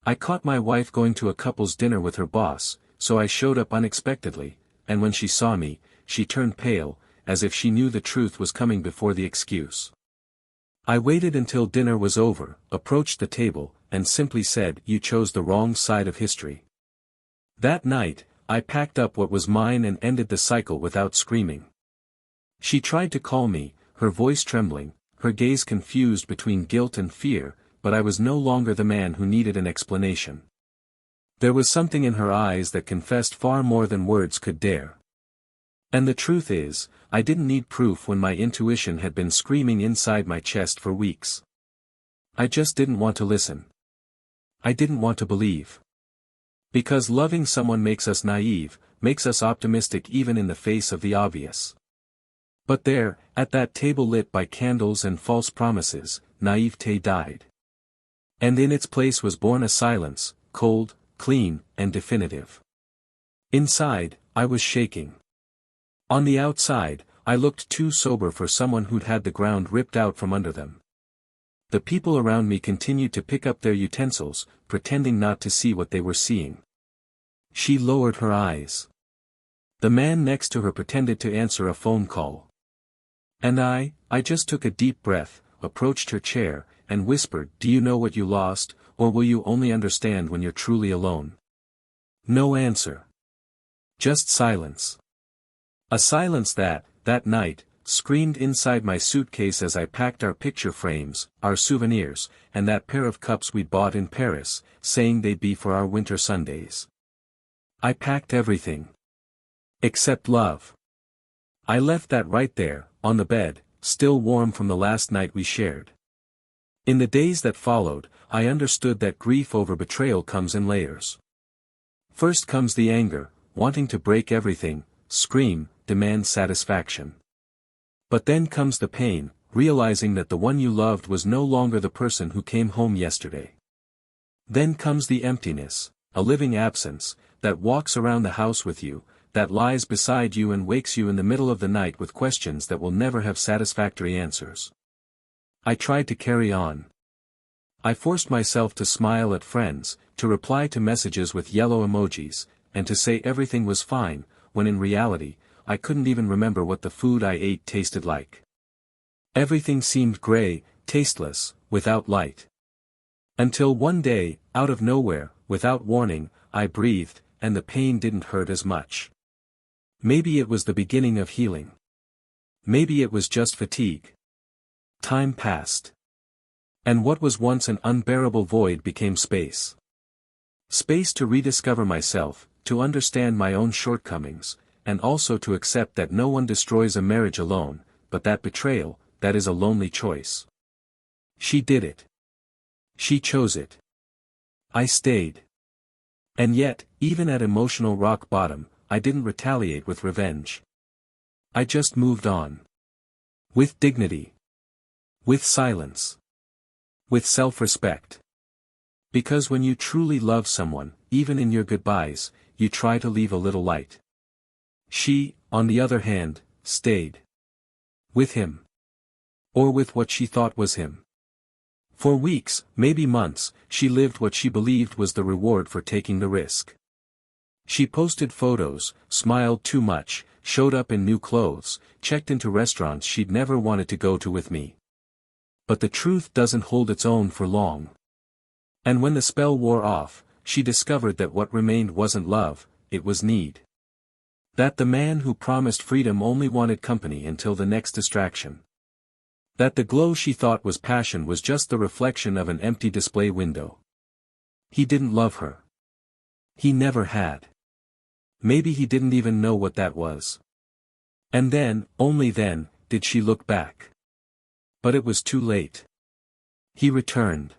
I caught my wife going to a couple's dinner with her boss, so I showed up unexpectedly, and when she saw me, she turned pale, as if she knew the truth was coming before the excuse. I waited until dinner was over, approached the table, and simply said, "You chose the wrong side of history." That night, I packed up what was mine and ended the cycle without screaming. She tried to call me, her voice trembling, her gaze confused between guilt and fear, but I was no longer the man who needed an explanation. There was something in her eyes that confessed far more than words could dare. And the truth is, I didn't need proof when my intuition had been screaming inside my chest for weeks. I just didn't want to listen. I didn't want to believe. Because loving someone makes us naive, makes us optimistic even in the face of the obvious. But there, at that table lit by candles and false promises, naivete died. And in its place was born a silence, cold, clean, and definitive. Inside, I was shaking. On the outside, I looked too sober for someone who'd had the ground ripped out from under them. The people around me continued to pick up their utensils, pretending not to see what they were seeing. She lowered her eyes. The man next to her pretended to answer a phone call. And I just took a deep breath, approached her chair, and whispered, "Do you know what you lost, or will you only understand when you're truly alone?" No answer. Just silence. A silence that night, screamed inside my suitcase as I packed our picture frames, our souvenirs, and that pair of cups we'd bought in Paris, saying they'd be for our winter Sundays. I packed everything. Except love. I left that right there, on the bed, still warm from the last night we shared. In the days that followed, I understood that grief over betrayal comes in layers. First comes the anger, wanting to break everything, scream, demand satisfaction. But then comes the pain, realizing that the one you loved was no longer the person who came home yesterday. Then comes the emptiness, a living absence, that walks around the house with you, that lies beside you and wakes you in the middle of the night with questions that will never have satisfactory answers. I tried to carry on. I forced myself to smile at friends, to reply to messages with yellow emojis, and to say everything was fine, when in reality, I couldn't even remember what the food I ate tasted like. Everything seemed gray, tasteless, without light. Until one day, out of nowhere, without warning, I breathed, and the pain didn't hurt as much. Maybe it was the beginning of healing. Maybe it was just fatigue. Time passed. And what was once an unbearable void became space. Space to rediscover myself, to understand my own shortcomings, and also to accept that no one destroys a marriage alone, but that betrayal, that is a lonely choice. She did it. She chose it. I stayed. And yet, even at emotional rock bottom, I didn't retaliate with revenge. I just moved on. With dignity. With silence. With self-respect. Because when you truly love someone, even in your goodbyes, you try to leave a little light. She, on the other hand, stayed. With him. Or with what she thought was him. For weeks, maybe months, she lived what she believed was the reward for taking the risk. She posted photos, smiled too much, showed up in new clothes, checked into restaurants she'd never wanted to go to with me. But the truth doesn't hold its own for long. And when the spell wore off, she discovered that what remained wasn't love, it was need. That the man who promised freedom only wanted company until the next distraction. That the glow she thought was passion was just the reflection of an empty display window. He didn't love her. He never had. Maybe he didn't even know what that was. And then, only then, did she look back. But it was too late. He returned.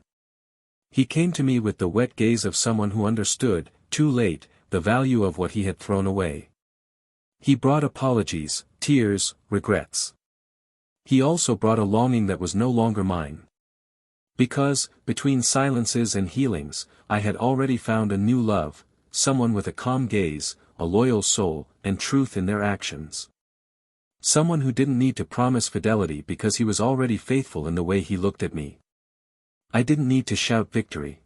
He came to me with the wet gaze of someone who understood, too late, the value of what he had thrown away. He brought apologies, tears, regrets. He also brought a longing that was no longer mine. Because, between silences and healings, I had already found a new love, someone with a calm gaze, a loyal soul, and truth in their actions. Someone who didn't need to promise fidelity because he was already faithful in the way he looked at me. I didn't need to shout victory.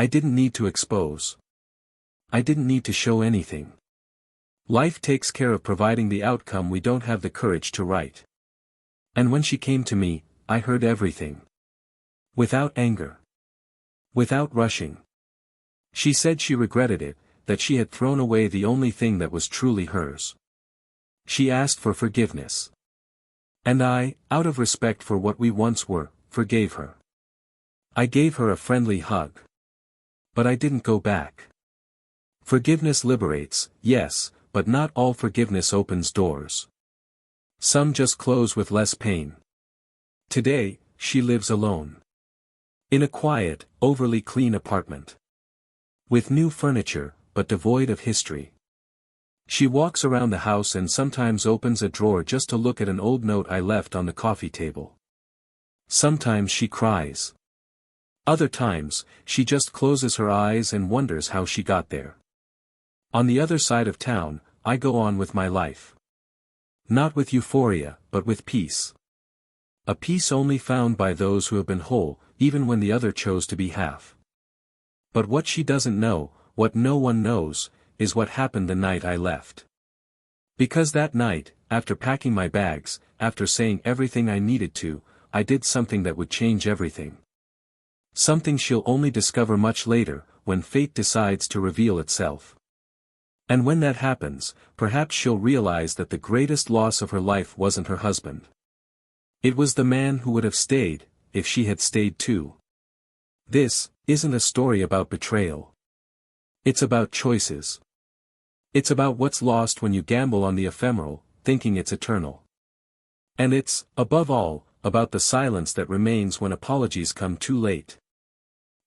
I didn't need to expose. I didn't need to show anything. Life takes care of providing the outcome we don't have the courage to write. And when she came to me, I heard everything. Without anger. Without rushing. She said she regretted it, that she had thrown away the only thing that was truly hers. She asked for forgiveness. And I, out of respect for what we once were, forgave her. I gave her a friendly hug. But I didn't go back. Forgiveness liberates, yes, but not all forgiveness opens doors. Some just close with less pain. Today, she lives alone. In a quiet, overly clean apartment. With new furniture, but devoid of history. She walks around the house and sometimes opens a drawer just to look at an old note I left on the coffee table. Sometimes she cries. Other times, she just closes her eyes and wonders how she got there. On the other side of town, I go on with my life. Not with euphoria, but with peace. A peace only found by those who have been whole, even when the other chose to be half. But what she doesn't know, what no one knows, is what happened the night I left. Because that night, after packing my bags, after saying everything I needed to, I did something that would change everything. Something she'll only discover much later, when fate decides to reveal itself. And when that happens, perhaps she'll realize that the greatest loss of her life wasn't her husband. It was the man who would have stayed, if she had stayed too. This isn't a story about betrayal. It's about choices. It's about what's lost when you gamble on the ephemeral, thinking it's eternal. And it's, above all, about the silence that remains when apologies come too late.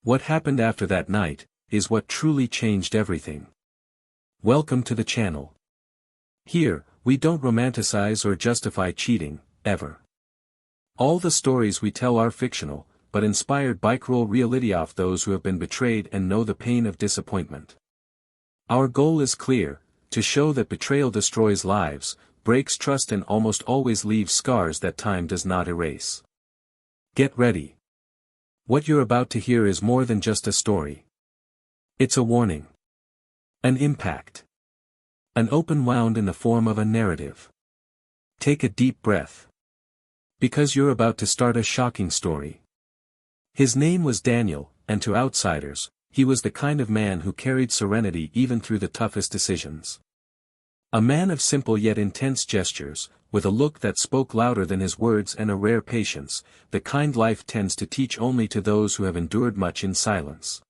What happened after that night, is what truly changed everything. Welcome to the channel. Here, we don't romanticize or justify cheating, ever. All the stories we tell are fictional, but inspired by cruel reality of those who have been betrayed and know the pain of disappointment. Our goal is clear, to show that betrayal destroys lives, breaks trust and almost always leaves scars that time does not erase. Get ready. What you're about to hear is more than just a story. It's a warning. An impact. An open wound in the form of a narrative. Take a deep breath. Because you're about to start a shocking story. His name was Daniel, and to outsiders, he was the kind of man who carried serenity even through the toughest decisions. A man of simple yet intense gestures, with a look that spoke louder than his words and a rare patience, the kind life tends to teach only to those who have endured much in silence.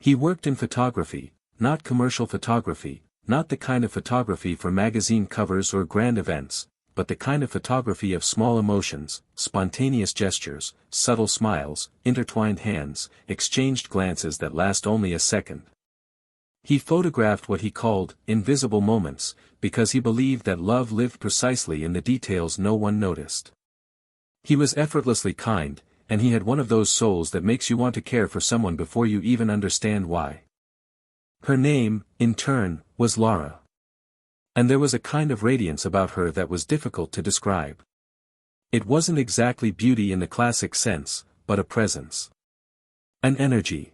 He worked in photography, not commercial photography, not the kind of photography for magazine covers or grand events, but the kind of photography of small emotions, spontaneous gestures, subtle smiles, intertwined hands, exchanged glances that last only a second. He photographed what he called invisible moments, because he believed that love lived precisely in the details no one noticed. He was effortlessly kind, and he had one of those souls that makes you want to care for someone before you even understand why. Her name, in turn, was Laura. And there was a kind of radiance about her that was difficult to describe. It wasn't exactly beauty in the classic sense, but a presence. An energy.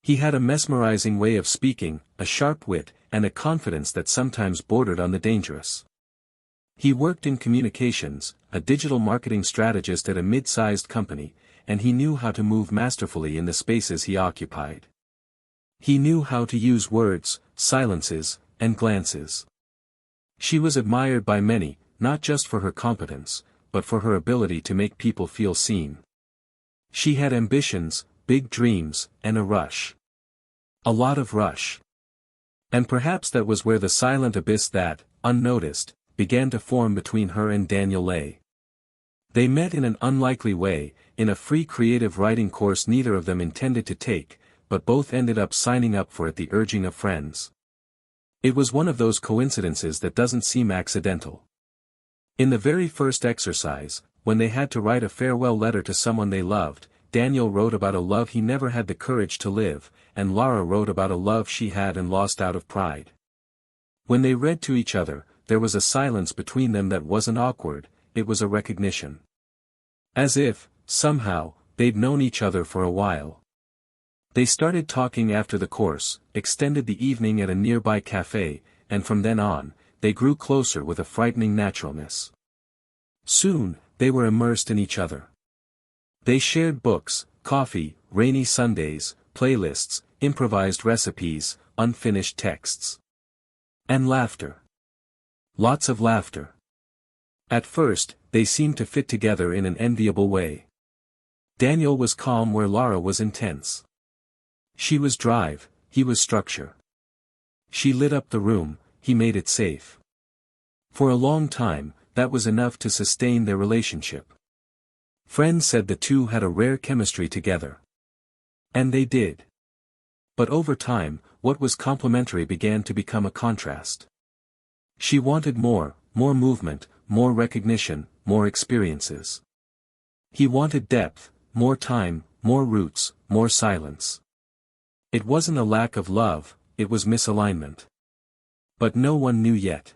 He had a mesmerizing way of speaking, a sharp wit, and a confidence that sometimes bordered on the dangerous. He worked in communications, a digital marketing strategist at a mid-sized company, and he knew how to move masterfully in the spaces he occupied. He knew how to use words, silences, and glances. She was admired by many, not just for her competence, but for her ability to make people feel seen. She had ambitions, big dreams, and a rush. A lot of rush. And perhaps that was where the silent abyss that, unnoticed, began to form between her and Daniel lay. They met in an unlikely way, in a free creative writing course neither of them intended to take, but both ended up signing up for at the urging of friends. It was one of those coincidences that doesn't seem accidental. In the very first exercise, when they had to write a farewell letter to someone they loved, Daniel wrote about a love he never had the courage to live, and Laura wrote about a love she had and lost out of pride. When they read to each other, there was a silence between them that wasn't awkward, it was a recognition. As if, somehow, they'd known each other for a while. They started talking after the course, extended the evening at a nearby cafe, and from then on, they grew closer with a frightening naturalness. Soon, they were immersed in each other. They shared books, coffee, rainy Sundays, playlists, improvised recipes, unfinished texts. And laughter. Lots of laughter. At first, they seemed to fit together in an enviable way. Daniel was calm where Lara was intense. She was drive, he was structure. She lit up the room, he made it safe. For a long time, that was enough to sustain their relationship. Friends said the two had a rare chemistry together. And they did. But over time, what was complementary began to become a contrast. She wanted more movement, more recognition, more experiences. He wanted depth, more time, more roots, more silence. It wasn't a lack of love, it was misalignment. But no one knew yet.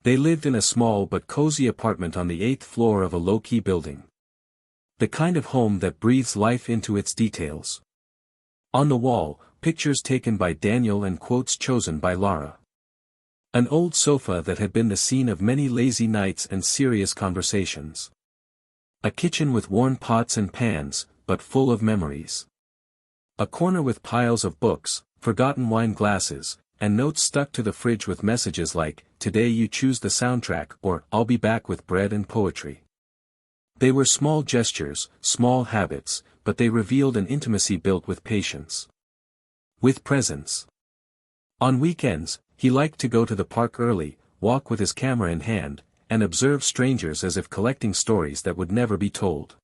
They lived in a small but cozy apartment on the 8th floor of a low-key building. The kind of home that breathes life into its details. On the wall, pictures taken by Daniel and quotes chosen by Lara. An old sofa that had been the scene of many lazy nights and serious conversations. A kitchen with worn pots and pans, but full of memories. A corner with piles of books, forgotten wine glasses, and notes stuck to the fridge with messages like, "Today you choose the soundtrack," or "I'll be back with bread and poetry." They were small gestures, small habits, but they revealed an intimacy built with patience. With presence. On weekends, he liked to go to the park early, walk with his camera in hand, and observe strangers as if collecting stories that would never be told.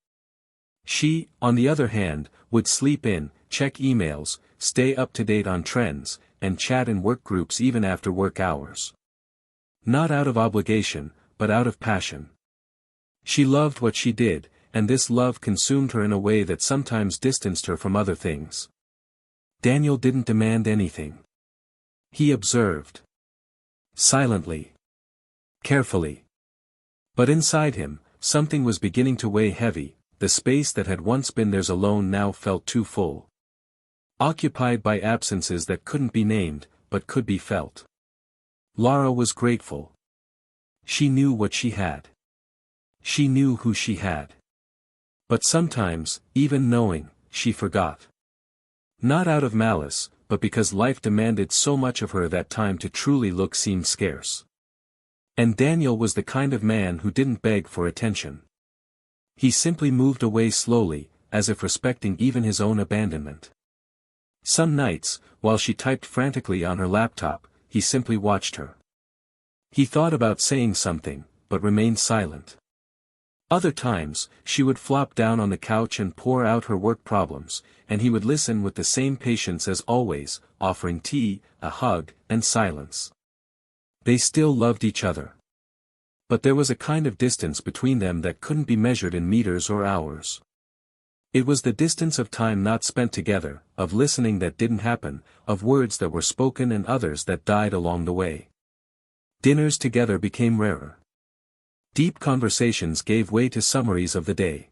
She, on the other hand, would sleep in, check emails, stay up to date on trends, and chat in work groups even after work hours. Not out of obligation, but out of passion. She loved what she did, and this love consumed her in a way that sometimes distanced her from other things. Daniel didn't demand anything. He observed. Silently. Carefully. But inside him, something was beginning to weigh heavy. The space that had once been theirs alone now felt too full. Occupied by absences that couldn't be named, but could be felt. Lara was grateful. She knew what she had. She knew who she had. But sometimes, even knowing, she forgot. Not out of malice, but because life demanded so much of her that time to truly look seemed scarce. And Daniel was the kind of man who didn't beg for attention. He simply moved away slowly, as if respecting even his own abandonment. Some nights, while she typed frantically on her laptop, he simply watched her. He thought about saying something, but remained silent. Other times, she would flop down on the couch and pour out her work problems, and he would listen with the same patience as always, offering tea, a hug, and silence. They still loved each other. But there was a kind of distance between them that couldn't be measured in meters or hours. It was the distance of time not spent together, of listening that didn't happen, of words that were spoken and others that died along the way. Dinners together became rarer. Deep conversations gave way to summaries of the day.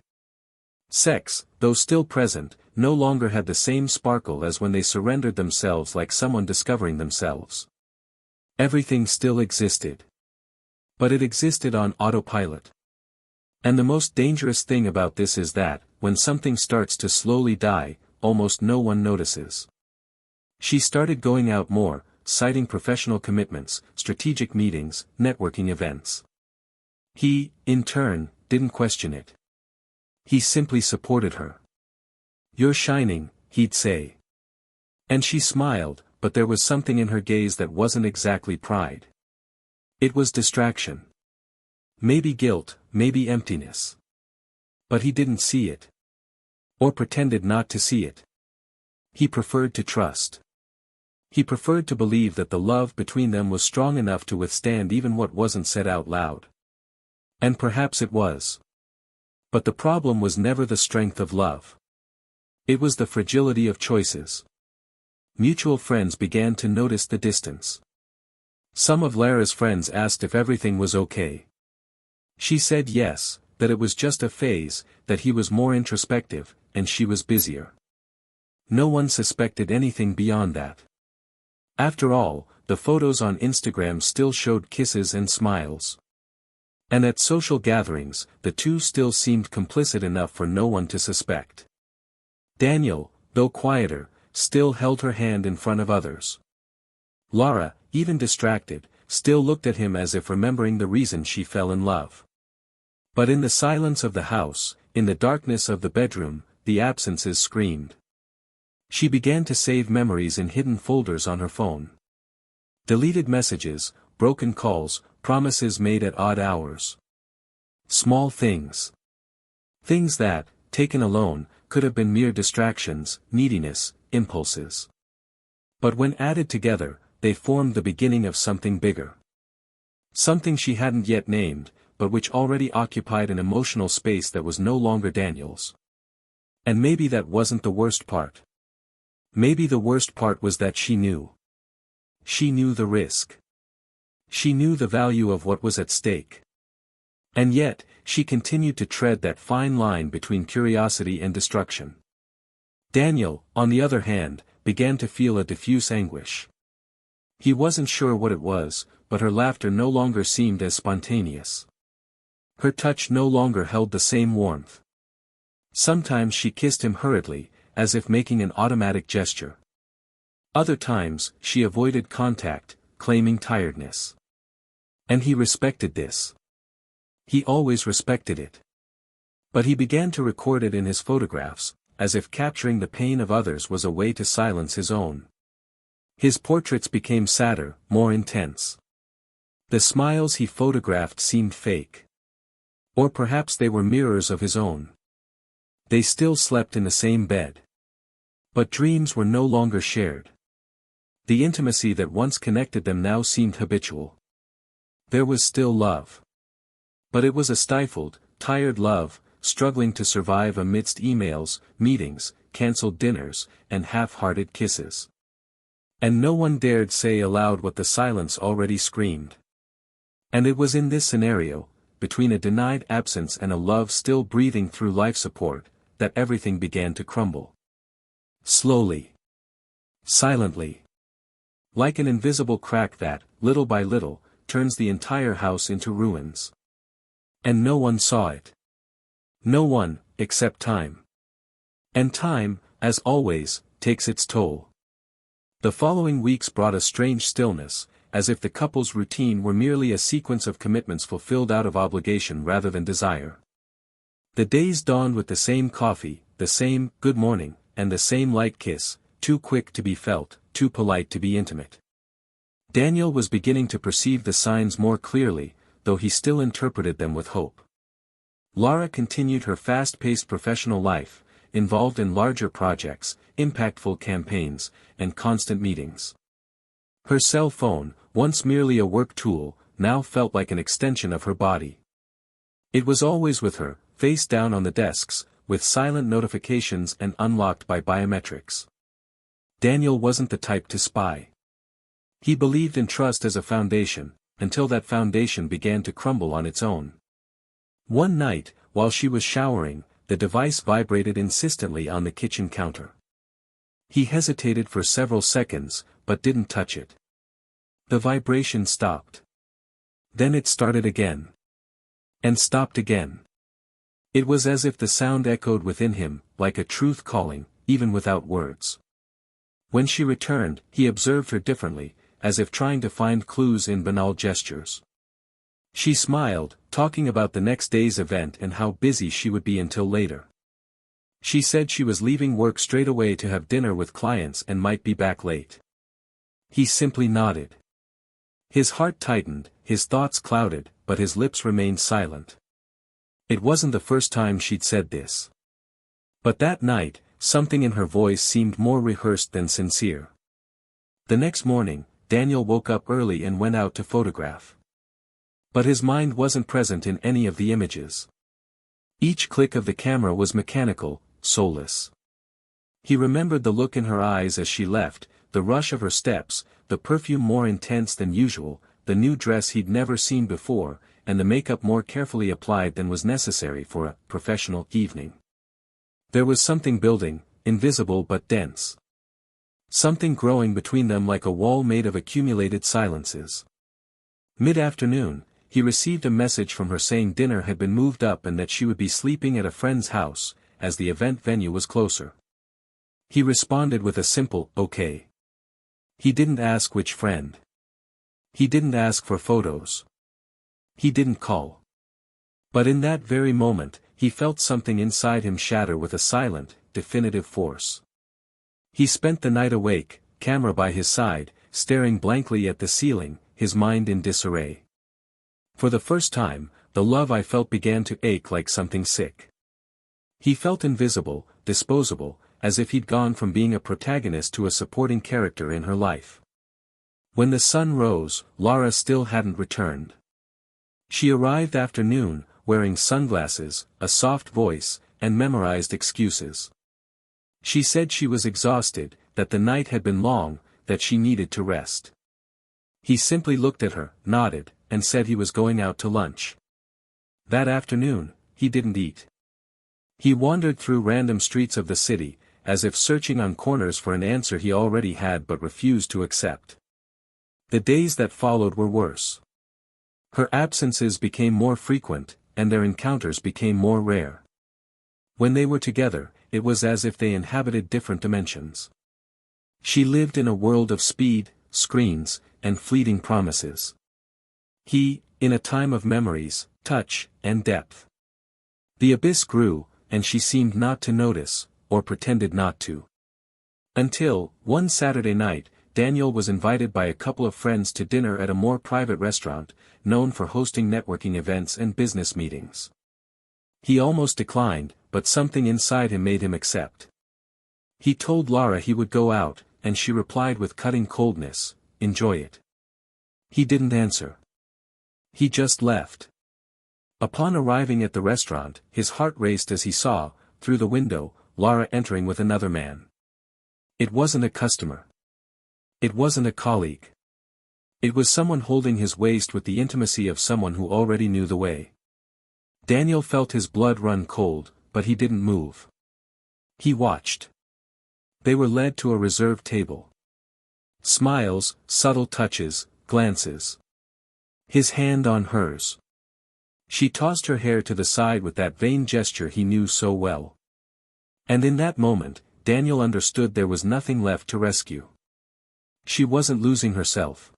Sex, though still present, no longer had the same sparkle as when they surrendered themselves like someone discovering themselves. Everything still existed. But it existed on autopilot. And the most dangerous thing about this is that, when something starts to slowly die, almost no one notices. She started going out more, citing professional commitments, strategic meetings, networking events. He, in turn, didn't question it. He simply supported her. "You're shining," he'd say. And she smiled, but there was something in her gaze that wasn't exactly pride. It was distraction. Maybe guilt, maybe emptiness. But he didn't see it. Or pretended not to see it. He preferred to trust. He preferred to believe that the love between them was strong enough to withstand even what wasn't said out loud. And perhaps it was. But the problem was never the strength of love. It was the fragility of choices. Mutual friends began to notice the distance. Some of Lara's friends asked if everything was okay. She said yes, that it was just a phase, that he was more introspective, and she was busier. No one suspected anything beyond that. After all, the photos on Instagram still showed kisses and smiles. And at social gatherings, the two still seemed complicit enough for no one to suspect. Daniel, though quieter, still held her hand in front of others. Lara, even distracted, still looked at him as if remembering the reason she fell in love. But in the silence of the house, in the darkness of the bedroom, the absences screamed. She began to save memories in hidden folders on her phone. Deleted messages, broken calls, promises made at odd hours. Small things. Things that, taken alone, could have been mere distractions, neediness, impulses. But when added together, they formed the beginning of something bigger. Something she hadn't yet named, but which already occupied an emotional space that was no longer Daniel's. And maybe that wasn't the worst part. Maybe the worst part was that she knew. She knew the risk. She knew the value of what was at stake. And yet, she continued to tread that fine line between curiosity and destruction. Daniel, on the other hand, began to feel a diffuse anguish. He wasn't sure what it was, but her laughter no longer seemed as spontaneous. Her touch no longer held the same warmth. Sometimes she kissed him hurriedly, as if making an automatic gesture. Other times, she avoided contact, claiming tiredness. And he respected this. He always respected it. But he began to record it in his photographs, as if capturing the pain of others was a way to silence his own. His portraits became sadder, more intense. The smiles he photographed seemed fake. Or perhaps they were mirrors of his own. They still slept in the same bed. But dreams were no longer shared. The intimacy that once connected them now seemed habitual. There was still love. But it was a stifled, tired love, struggling to survive amidst emails, meetings, cancelled dinners, and half-hearted kisses. And no one dared say aloud what the silence already screamed. And it was in this scenario, between a denied absence and a love still breathing through life support, that everything began to crumble. Slowly. Silently. Like an invisible crack that, little by little, turns the entire house into ruins. And no one saw it. No one, except time. And time, as always, takes its toll. The following weeks brought a strange stillness, as if the couple's routine were merely a sequence of commitments fulfilled out of obligation rather than desire. The days dawned with the same coffee, the same good morning, and the same light kiss, too quick to be felt, too polite to be intimate. Daniel was beginning to perceive the signs more clearly, though he still interpreted them with hope. Lara continued her fast-paced professional life, involved in larger projects, impactful campaigns, and constant meetings. Her cell phone, once merely a work tool, now felt like an extension of her body. It was always with her, face down on the desks, with silent notifications and unlocked by biometrics. Daniel wasn't the type to spy. He believed in trust as a foundation, until that foundation began to crumble on its own. One night, while she was showering, the device vibrated insistently on the kitchen counter. He hesitated for several seconds, but didn't touch it. The vibration stopped. Then it started again. And stopped again. It was as if the sound echoed within him, like a truth calling, even without words. When she returned, he observed her differently, as if trying to find clues in banal gestures. She smiled, talking about the next day's event and how busy she would be until later. She said she was leaving work straight away to have dinner with clients and might be back late. He simply nodded. His heart tightened, his thoughts clouded, but his lips remained silent. It wasn't the first time she'd said this. But that night, something in her voice seemed more rehearsed than sincere. The next morning, Daniel woke up early and went out to photograph. But his mind wasn't present in any of the images. Each click of the camera was mechanical, soulless. He remembered the look in her eyes as she left, the rush of her steps, the perfume more intense than usual, the new dress he'd never seen before, and the makeup more carefully applied than was necessary for a professional evening. There was something building, invisible but dense. Something growing between them like a wall made of accumulated silences. Mid-afternoon, he received a message from her saying dinner had been moved up and that she would be sleeping at a friend's house, as the event venue was closer. He responded with a simple, "Okay." He didn't ask which friend. He didn't ask for photos. He didn't call. But in that very moment, he felt something inside him shatter with a silent, definitive force. He spent the night awake, camera by his side, staring blankly at the ceiling, his mind in disarray. For the first time, the love I felt began to ache like something sick. He felt invisible, disposable, as if he'd gone from being a protagonist to a supporting character in her life. When the sun rose, Lara still hadn't returned. She arrived after noon, wearing sunglasses, a soft voice, and memorized excuses. She said she was exhausted, that the night had been long, that she needed to rest. He simply looked at her, nodded, and said he was going out to lunch. That afternoon, he didn't eat. He wandered through random streets of the city, as if searching on corners for an answer he already had but refused to accept. The days that followed were worse. Her absences became more frequent, and their encounters became more rare. When they were together, it was as if they inhabited different dimensions. She lived in a world of speed, screens, and fleeting promises. He, in a time of memories, touch, and depth. The abyss grew, and she seemed not to notice, or pretended not to. Until, one Saturday night, Daniel was invited by a couple of friends to dinner at a more private restaurant, known for hosting networking events and business meetings. He almost declined, but something inside him made him accept. He told Lara he would go out, and she replied with cutting coldness, "Enjoy it." He didn't answer. He just left. Upon arriving at the restaurant, his heart raced as he saw, through the window, Lara entering with another man. It wasn't a customer. It wasn't a colleague. It was someone holding his waist with the intimacy of someone who already knew the way. Daniel felt his blood run cold, but he didn't move. He watched. They were led to a reserved table. Smiles, subtle touches, glances. His hand on hers. She tossed her hair to the side with that vain gesture he knew so well. And in that moment, Daniel understood there was nothing left to rescue. She wasn't losing herself.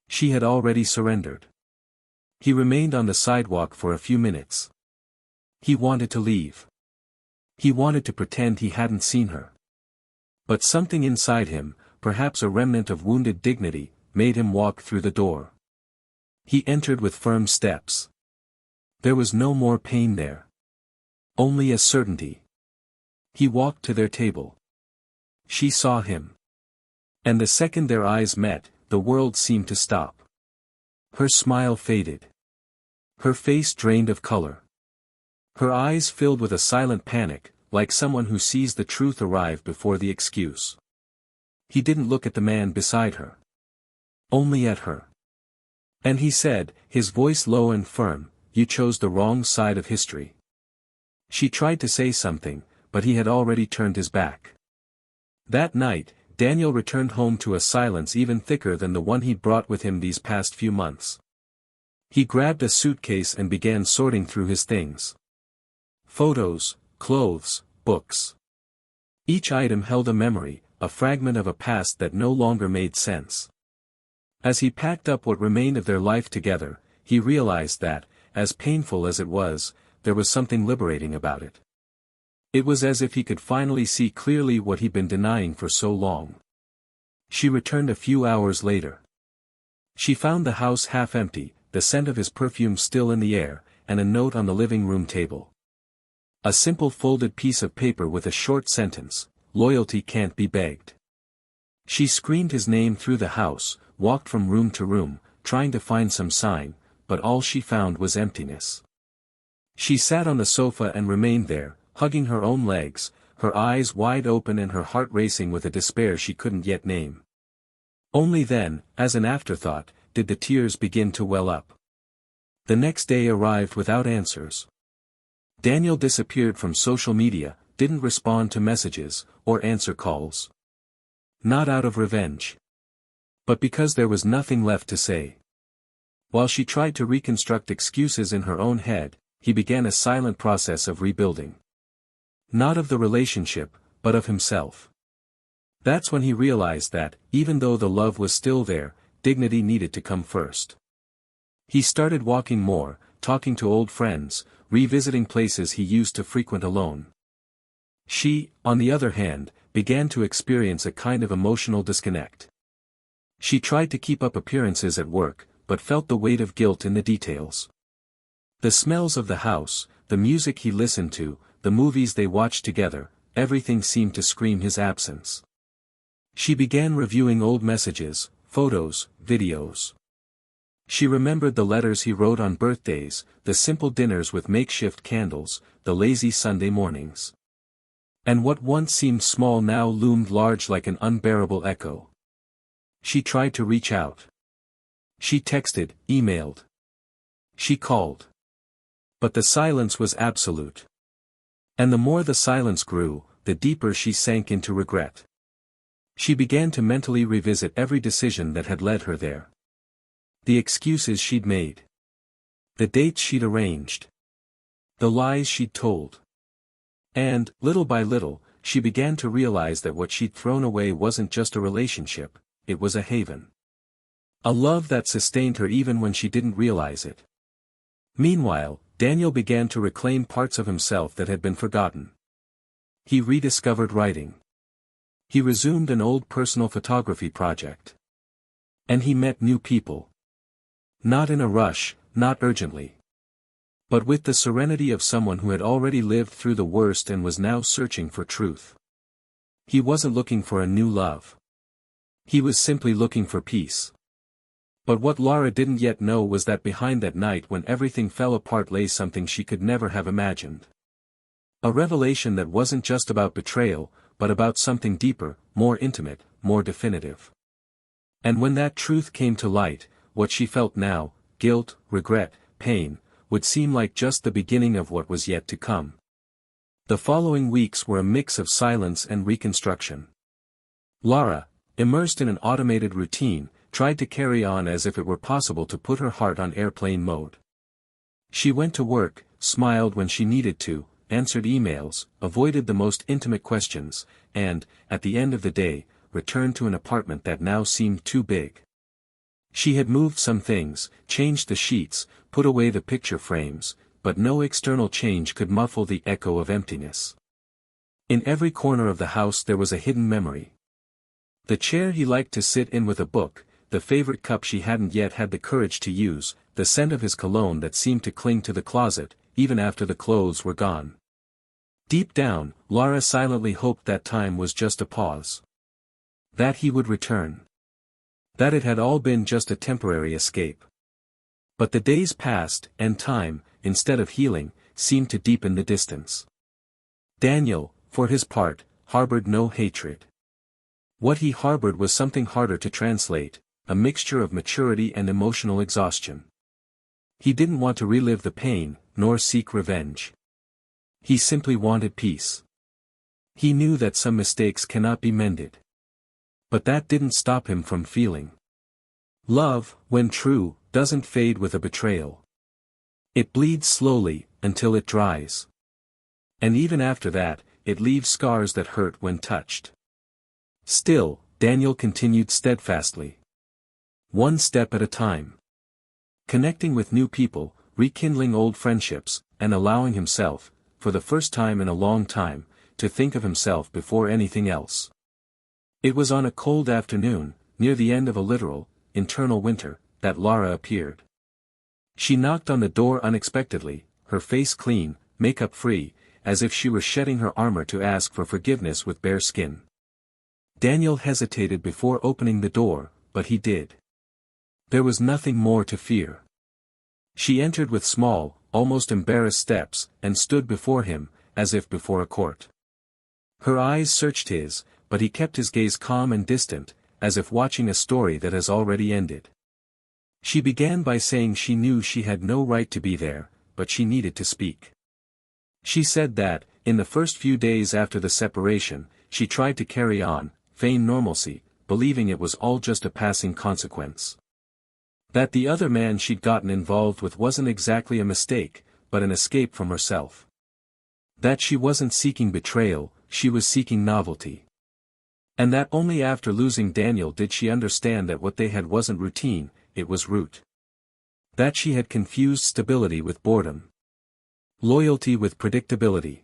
She had already surrendered. He remained on the sidewalk for a few minutes. He wanted to leave. He wanted to pretend he hadn't seen her. But something inside him, perhaps a remnant of wounded dignity, made him walk through the door. He entered with firm steps. There was no more pain there. Only a certainty. He walked to their table. She saw him. And the second their eyes met, the world seemed to stop. Her smile faded. Her face drained of color. Her eyes filled with a silent panic, like someone who sees the truth arrive before the excuse. He didn't look at the man beside her. Only at her. And he said, his voice low and firm, "You chose the wrong side of history." She tried to say something, but he had already turned his back. That night, Daniel returned home to a silence even thicker than the one he'd brought with him these past few months. He grabbed a suitcase and began sorting through his things. Photos, clothes, books. Each item held a memory, a fragment of a past that no longer made sense. As he packed up what remained of their life together, he realized that, as painful as it was, there was something liberating about it. It was as if he could finally see clearly what he'd been denying for so long. She returned a few hours later. She found the house half empty, the scent of his perfume still in the air, and a note on the living room table. A simple folded piece of paper with a short sentence, "Loyalty can't be begged." She screamed his name through the house, walked from room to room, trying to find some sign, but all she found was emptiness. She sat on the sofa and remained there, hugging her own legs, her eyes wide open and her heart racing with a despair she couldn't yet name. Only then, as an afterthought, did the tears begin to well up. The next day arrived without answers. Daniel disappeared from social media, didn't respond to messages, or answer calls. Not out of revenge, but because there was nothing left to say. While she tried to reconstruct excuses in her own head, he began a silent process of rebuilding. Not of the relationship, but of himself. That's when he realized that, even though the love was still there, dignity needed to come first. He started walking more, talking to old friends, revisiting places he used to frequent alone. She, on the other hand, began to experience a kind of emotional disconnect. She tried to keep up appearances at work, but felt the weight of guilt in the details. The smells of the house, the music he listened to, the movies they watched together, everything seemed to scream his absence. She began reviewing old messages, photos, videos. She remembered the letters he wrote on birthdays, the simple dinners with makeshift candles, the lazy Sunday mornings. And what once seemed small now loomed large like an unbearable echo. She tried to reach out. She texted, emailed. She called. But the silence was absolute. And the more the silence grew, the deeper she sank into regret. She began to mentally revisit every decision that had led her there. The excuses she'd made. The dates she'd arranged. The lies she'd told. And, little by little, she began to realize that what she'd thrown away wasn't just a relationship, it was a haven. A love that sustained her even when she didn't realize it. Meanwhile, Daniel began to reclaim parts of himself that had been forgotten. He rediscovered writing. He resumed an old personal photography project. And he met new people. Not in a rush, not urgently. But with the serenity of someone who had already lived through the worst and was now searching for truth. He wasn't looking for a new love. He was simply looking for peace. But what Lara didn't yet know was that behind that night when everything fell apart lay something she could never have imagined. A revelation that wasn't just about betrayal, but about something deeper, more intimate, more definitive. And when that truth came to light, what she felt now, guilt, regret, pain, would seem like just the beginning of what was yet to come. The following weeks were a mix of silence and reconstruction. Lara, immersed in an automated routine, tried to carry on as if it were possible to put her heart on airplane mode. She went to work, smiled when she needed to, answered emails, avoided the most intimate questions, and, at the end of the day, returned to an apartment that now seemed too big. She had moved some things, changed the sheets, put away the picture frames, but no external change could muffle the echo of emptiness. In every corner of the house there was a hidden memory. The chair he liked to sit in with a book, the favorite cup she hadn't yet had the courage to use, the scent of his cologne that seemed to cling to the closet, even after the clothes were gone. Deep down, Lara silently hoped that time was just a pause. That he would return. That it had all been just a temporary escape. But the days passed, and time, instead of healing, seemed to deepen the distance. Daniel, for his part, harbored no hatred. What he harbored was something harder to translate, a mixture of maturity and emotional exhaustion. He didn't want to relive the pain, nor seek revenge. He simply wanted peace. He knew that some mistakes cannot be mended. But that didn't stop him from feeling. Love, when true, doesn't fade with a betrayal. It bleeds slowly, until it dries. And even after that, it leaves scars that hurt when touched. Still, Daniel continued steadfastly. One step at a time. Connecting with new people, rekindling old friendships, and allowing himself, for the first time in a long time, to think of himself before anything else. It was on a cold afternoon, near the end of a literal, internal winter, that Lara appeared. She knocked on the door unexpectedly, her face clean, makeup free, as if she were shedding her armor to ask for forgiveness with bare skin. Daniel hesitated before opening the door, but he did. There was nothing more to fear. She entered with small, almost embarrassed steps, and stood before him, as if before a court. Her eyes searched his, but he kept his gaze calm and distant, as if watching a story that has already ended. She began by saying she knew she had no right to be there, but she needed to speak. She said that, in the first few days after the separation, she tried to carry on, feign normalcy, believing it was all just a passing consequence. That the other man she'd gotten involved with wasn't exactly a mistake, but an escape from herself. That she wasn't seeking betrayal, she was seeking novelty. And that only after losing Daniel did she understand that what they had wasn't routine, it was root. That she had confused stability with boredom. Loyalty with predictability.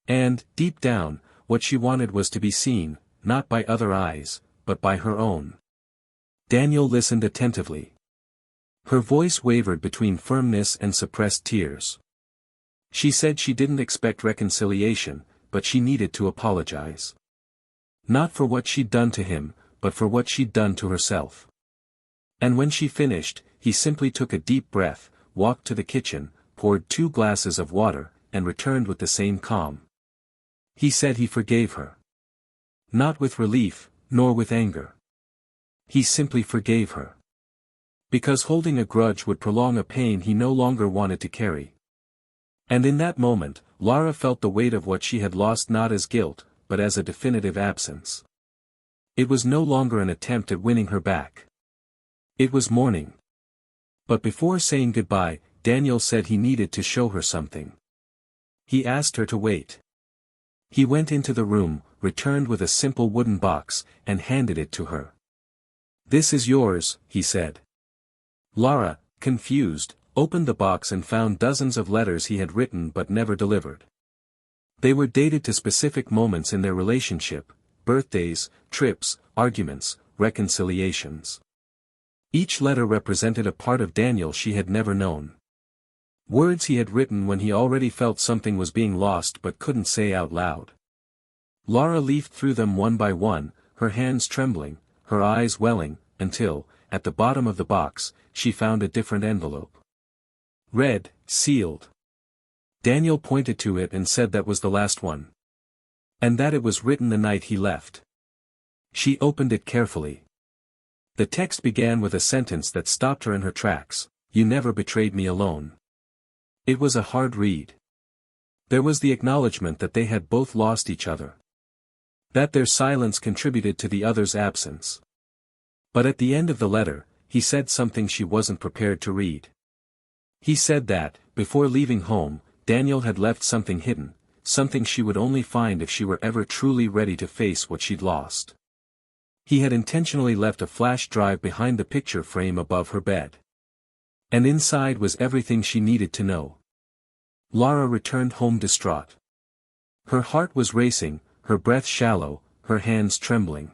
And, deep down, what she wanted was to be seen, not by other eyes, but by her own. Daniel listened attentively. Her voice wavered between firmness and suppressed tears. She said she didn't expect reconciliation, but she needed to apologize. Not for what she'd done to him, but for what she'd done to herself. And when she finished, he simply took a deep breath, walked to the kitchen, poured 2 glasses of water, and returned with the same calm. He said he forgave her. Not with relief, nor with anger. He simply forgave her. Because holding a grudge would prolong a pain he no longer wanted to carry. And in that moment, Lara felt the weight of what she had lost not as guilt, but as a definitive absence. It was no longer an attempt at winning her back. It was mourning. But before saying goodbye, Daniel said he needed to show her something. He asked her to wait. He went into the room, returned with a simple wooden box, and handed it to her. "This is yours," he said. Lara, confused, opened the box and found dozens of letters he had written but never delivered. They were dated to specific moments in their relationship, birthdays, trips, arguments, reconciliations. Each letter represented a part of Daniel she had never known. Words he had written when he already felt something was being lost but couldn't say out loud. Lara leafed through them one by one, her hands trembling, her eyes welling, until, at the bottom of the box, she found a different envelope. Red, sealed. Daniel pointed to it and said that was the last one. And that it was written the night he left. She opened it carefully. The text began with a sentence that stopped her in her tracks: "You never betrayed me alone." It was a hard read. There was the acknowledgement that they had both lost each other. That their silence contributed to the other's absence. But at the end of the letter, he said something she wasn't prepared to read. He said that, before leaving home, Daniel had left something hidden, something she would only find if she were ever truly ready to face what she'd lost. He had intentionally left a flash drive behind the picture frame above her bed. And inside was everything she needed to know. Lara returned home distraught. Her heart was racing, her breath shallow, her hands trembling.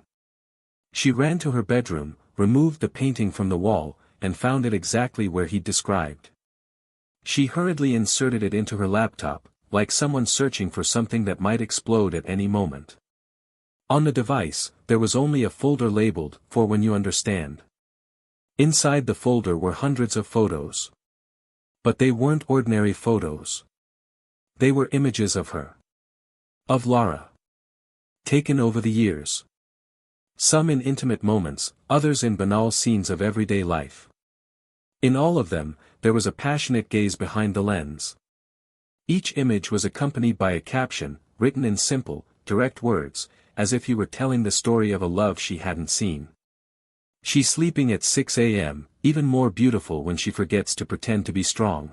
She ran to her bedroom, removed the painting from the wall, and found it exactly where he'd described. She hurriedly inserted it into her laptop, like someone searching for something that might explode at any moment. On the device, there was only a folder labeled, "For When You Understand." Inside the folder were hundreds of photos. But they weren't ordinary photos. They were images of her. Of Lara. Taken over the years. Some in intimate moments, others in banal scenes of everyday life. In all of them, there was a passionate gaze behind the lens. Each image was accompanied by a caption, written in simple, direct words, as if he were telling the story of a love she hadn't seen. She's sleeping at 6 a.m., even more beautiful when she forgets to pretend to be strong.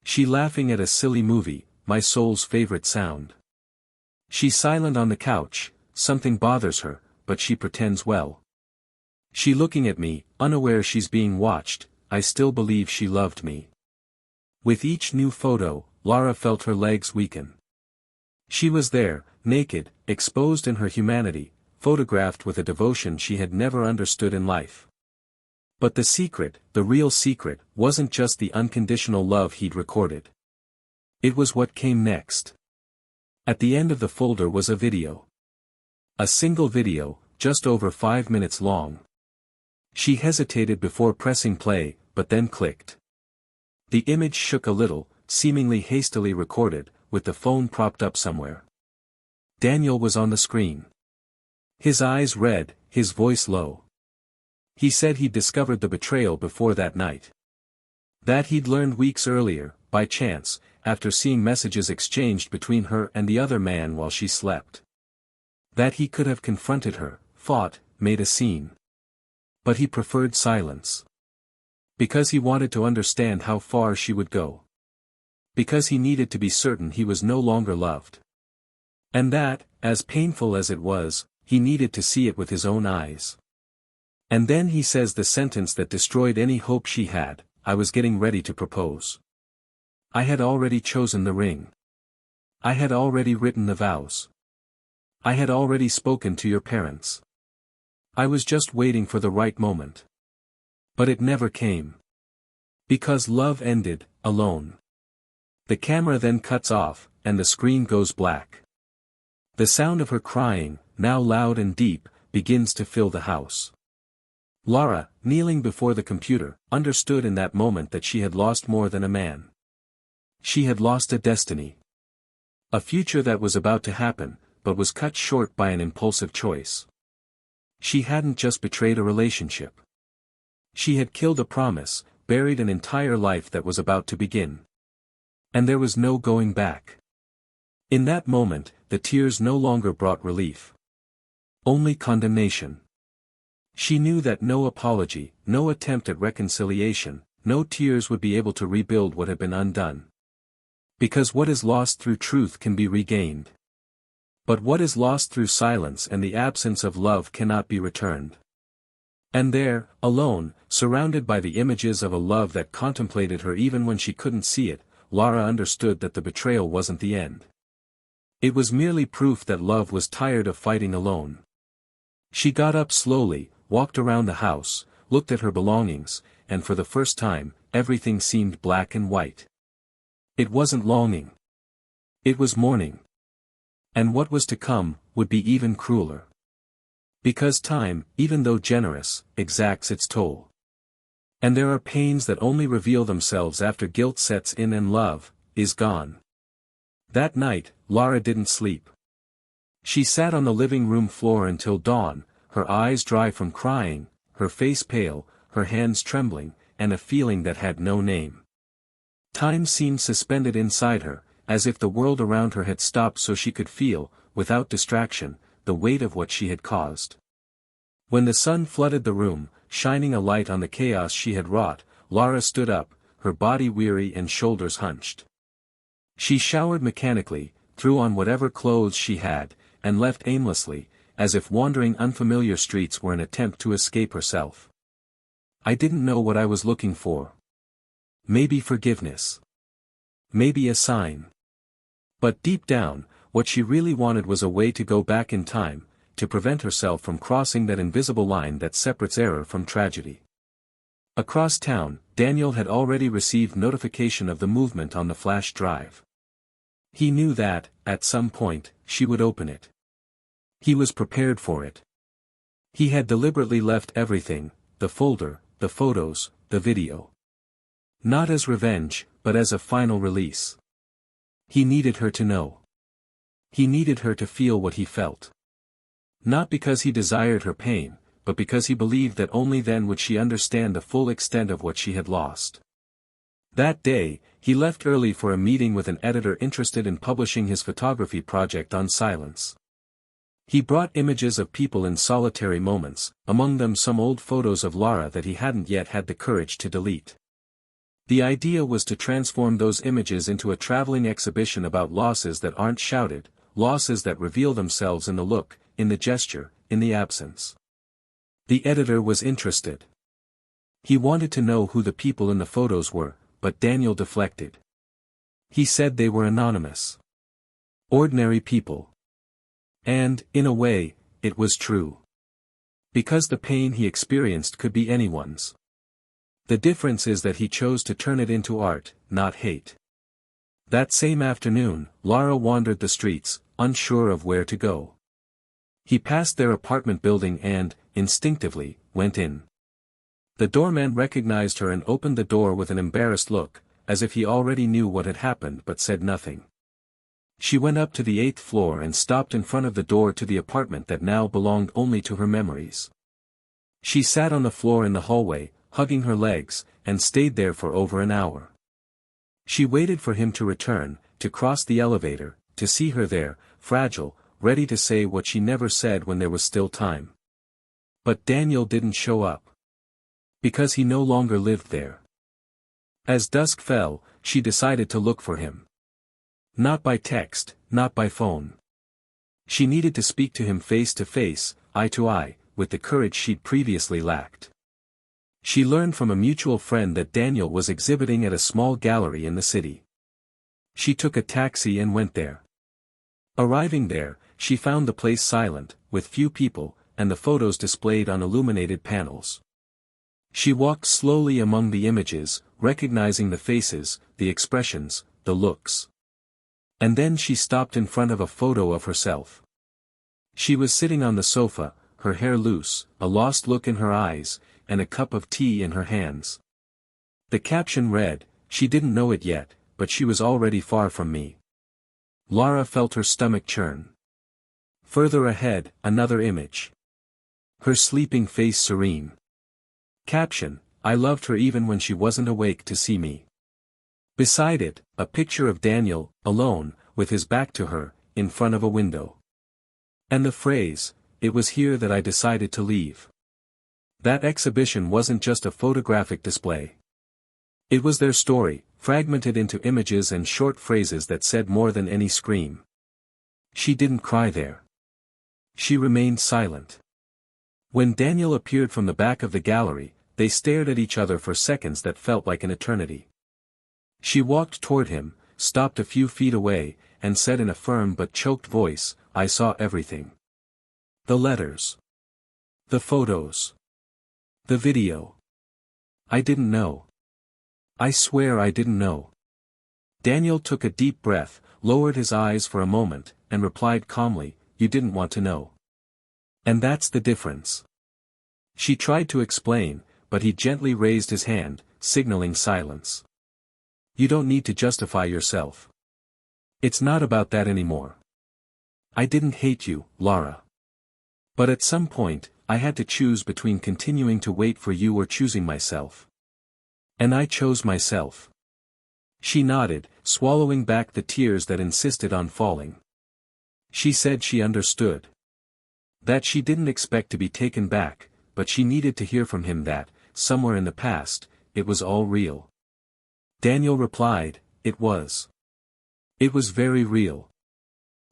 She laughing at a silly movie, my soul's favorite sound. She's silent on the couch, something bothers her, but she pretends well. She looking at me, unaware she's being watched, I still believe she loved me. With each new photo, Lara felt her legs weaken. She was there, naked, exposed in her humanity, photographed with a devotion she had never understood in life. But the secret, the real secret, wasn't just the unconditional love he'd recorded. It was what came next. At the end of the folder was a video. A single video, just over 5 minutes long. She hesitated before pressing play, but then clicked. The image shook a little, seemingly hastily recorded, with the phone propped up somewhere. Daniel was on the screen. His eyes red, his voice low. He said he'd discovered the betrayal before that night. That he'd learned weeks earlier, by chance, after seeing messages exchanged between her and the other man while she slept. That he could have confronted her, fought, made a scene. But he preferred silence. Because he wanted to understand how far she would go. Because he needed to be certain he was no longer loved. And that, as painful as it was, he needed to see it with his own eyes. And then he says the sentence that destroyed any hope she had: I was getting ready to propose. I had already chosen the ring. I had already written the vows. I had already spoken to your parents. I was just waiting for the right moment. But it never came. Because love ended, alone. The camera then cuts off, and the screen goes black. The sound of her crying, now loud and deep, begins to fill the house. Lara, kneeling before the computer, understood in that moment that she had lost more than a man. She had lost a destiny. A future that was about to happen, but was cut short by an impulsive choice. She hadn't just betrayed a relationship. She had killed a promise, buried an entire life that was about to begin. And there was no going back. In that moment, the tears no longer brought relief. Only condemnation. She knew that no apology, no attempt at reconciliation, no tears would be able to rebuild what had been undone. Because what is lost through truth can be regained. But what is lost through silence and the absence of love cannot be returned. And there, alone, surrounded by the images of a love that contemplated her even when she couldn't see it, Lara understood that the betrayal wasn't the end. It was merely proof that love was tired of fighting alone. She got up slowly, walked around the house, looked at her belongings, and for the first time, everything seemed black and white. It wasn't longing. It was mourning. And what was to come, would be even crueler. Because time, even though generous, exacts its toll. And there are pains that only reveal themselves after guilt sets in and love is gone. That night, Lara didn't sleep. She sat on the living room floor until dawn, her eyes dry from crying, her face pale, her hands trembling, and a feeling that had no name. Time seemed suspended inside her, as if the world around her had stopped so she could feel, without distraction, the weight of what she had caused. When the sun flooded the room, shining a light on the chaos she had wrought, Lara stood up, her body weary and shoulders hunched. She showered mechanically, threw on whatever clothes she had, and left aimlessly, as if wandering unfamiliar streets were an attempt to escape herself. I didn't know what I was looking for. Maybe forgiveness. Maybe a sign. But deep down, what she really wanted was a way to go back in time, to prevent herself from crossing that invisible line that separates error from tragedy. Across town, Daniel had already received notification of the movement on the flash drive. He knew that, at some point, she would open it. He was prepared for it. He had deliberately left everything, the folder, the photos, the video. Not as revenge, but as a final release. He needed her to know. He needed her to feel what he felt. Not because he desired her pain, but because he believed that only then would she understand the full extent of what she had lost. That day, he left early for a meeting with an editor interested in publishing his photography project on silence. He brought images of people in solitary moments, among them some old photos of Lara that he hadn't yet had the courage to delete. The idea was to transform those images into a traveling exhibition about losses that aren't shouted, losses that reveal themselves in the look, in the gesture, in the absence. The editor was interested. He wanted to know who the people in the photos were, but Daniel deflected. He said they were anonymous. Ordinary people. And, in a way, it was true. Because the pain he experienced could be anyone's. The difference is that he chose to turn it into art, not hate. That same afternoon, Lara wandered the streets, unsure of where to go. He passed their apartment building and, instinctively, went in. The doorman recognized her and opened the door with an embarrassed look, as if he already knew what had happened but said nothing. She went up to the 8th floor and stopped in front of the door to the apartment that now belonged only to her memories. She sat on the floor in the hallway, hugging her legs, and stayed there for over an hour. She waited for him to return, to cross the elevator, to see her there, fragile, ready to say what she never said when there was still time. But Daniel didn't show up. Because he no longer lived there. As dusk fell, she decided to look for him. Not by text, not by phone. She needed to speak to him face to face, eye to eye, with the courage she'd previously lacked. She learned from a mutual friend that Daniel was exhibiting at a small gallery in the city. She took a taxi and went there. Arriving there, she found the place silent, with few people, and the photos displayed on illuminated panels. She walked slowly among the images, recognizing the faces, the expressions, the looks. And then she stopped in front of a photo of herself. She was sitting on the sofa, her hair loose, a lost look in her eyes, and a cup of tea in her hands. The caption read, "She didn't know it yet, but she was already far from me." Lara felt her stomach churn. Further ahead, another image. Her sleeping face serene. Caption, "I loved her even when she wasn't awake to see me." Beside it, a picture of Daniel, alone, with his back to her, in front of a window. And the phrase, "It was here that I decided to leave." That exhibition wasn't just a photographic display. It was their story, fragmented into images and short phrases that said more than any scream. She didn't cry there. She remained silent. When Daniel appeared from the back of the gallery, they stared at each other for seconds that felt like an eternity. She walked toward him, stopped a few feet away, and said in a firm but choked voice, "I saw everything. The letters. The photos. The video. I didn't know. I swear I didn't know." Daniel took a deep breath, lowered his eyes for a moment, and replied calmly, "You didn't want to know. And that's the difference." She tried to explain, but he gently raised his hand, signaling silence. "You don't need to justify yourself. It's not about that anymore. I didn't hate you, Lara. But at some point, I had to choose between continuing to wait for you or choosing myself. And I chose myself." She nodded, swallowing back the tears that insisted on falling. She said she understood. That she didn't expect to be taken back, but she needed to hear from him that, somewhere in the past, it was all real. Daniel replied, "It was. It was very real.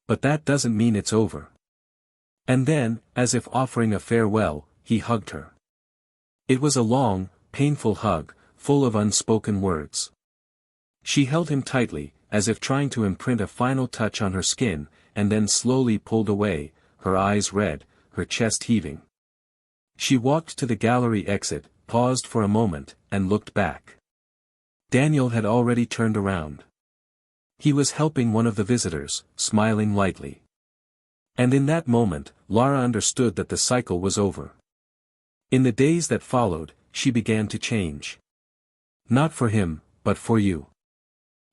But that doesn't mean it's over." And then, as if offering a farewell, he hugged her. It was a long, painful hug, full of unspoken words. She held him tightly, as if trying to imprint a final touch on her skin, and then slowly pulled away, her eyes red, her chest heaving. She walked to the gallery exit, paused for a moment, and looked back. Daniel had already turned around. He was helping one of the visitors, smiling lightly. And in that moment, Lara understood that the cycle was over. In the days that followed, she began to change. Not for him, but for you.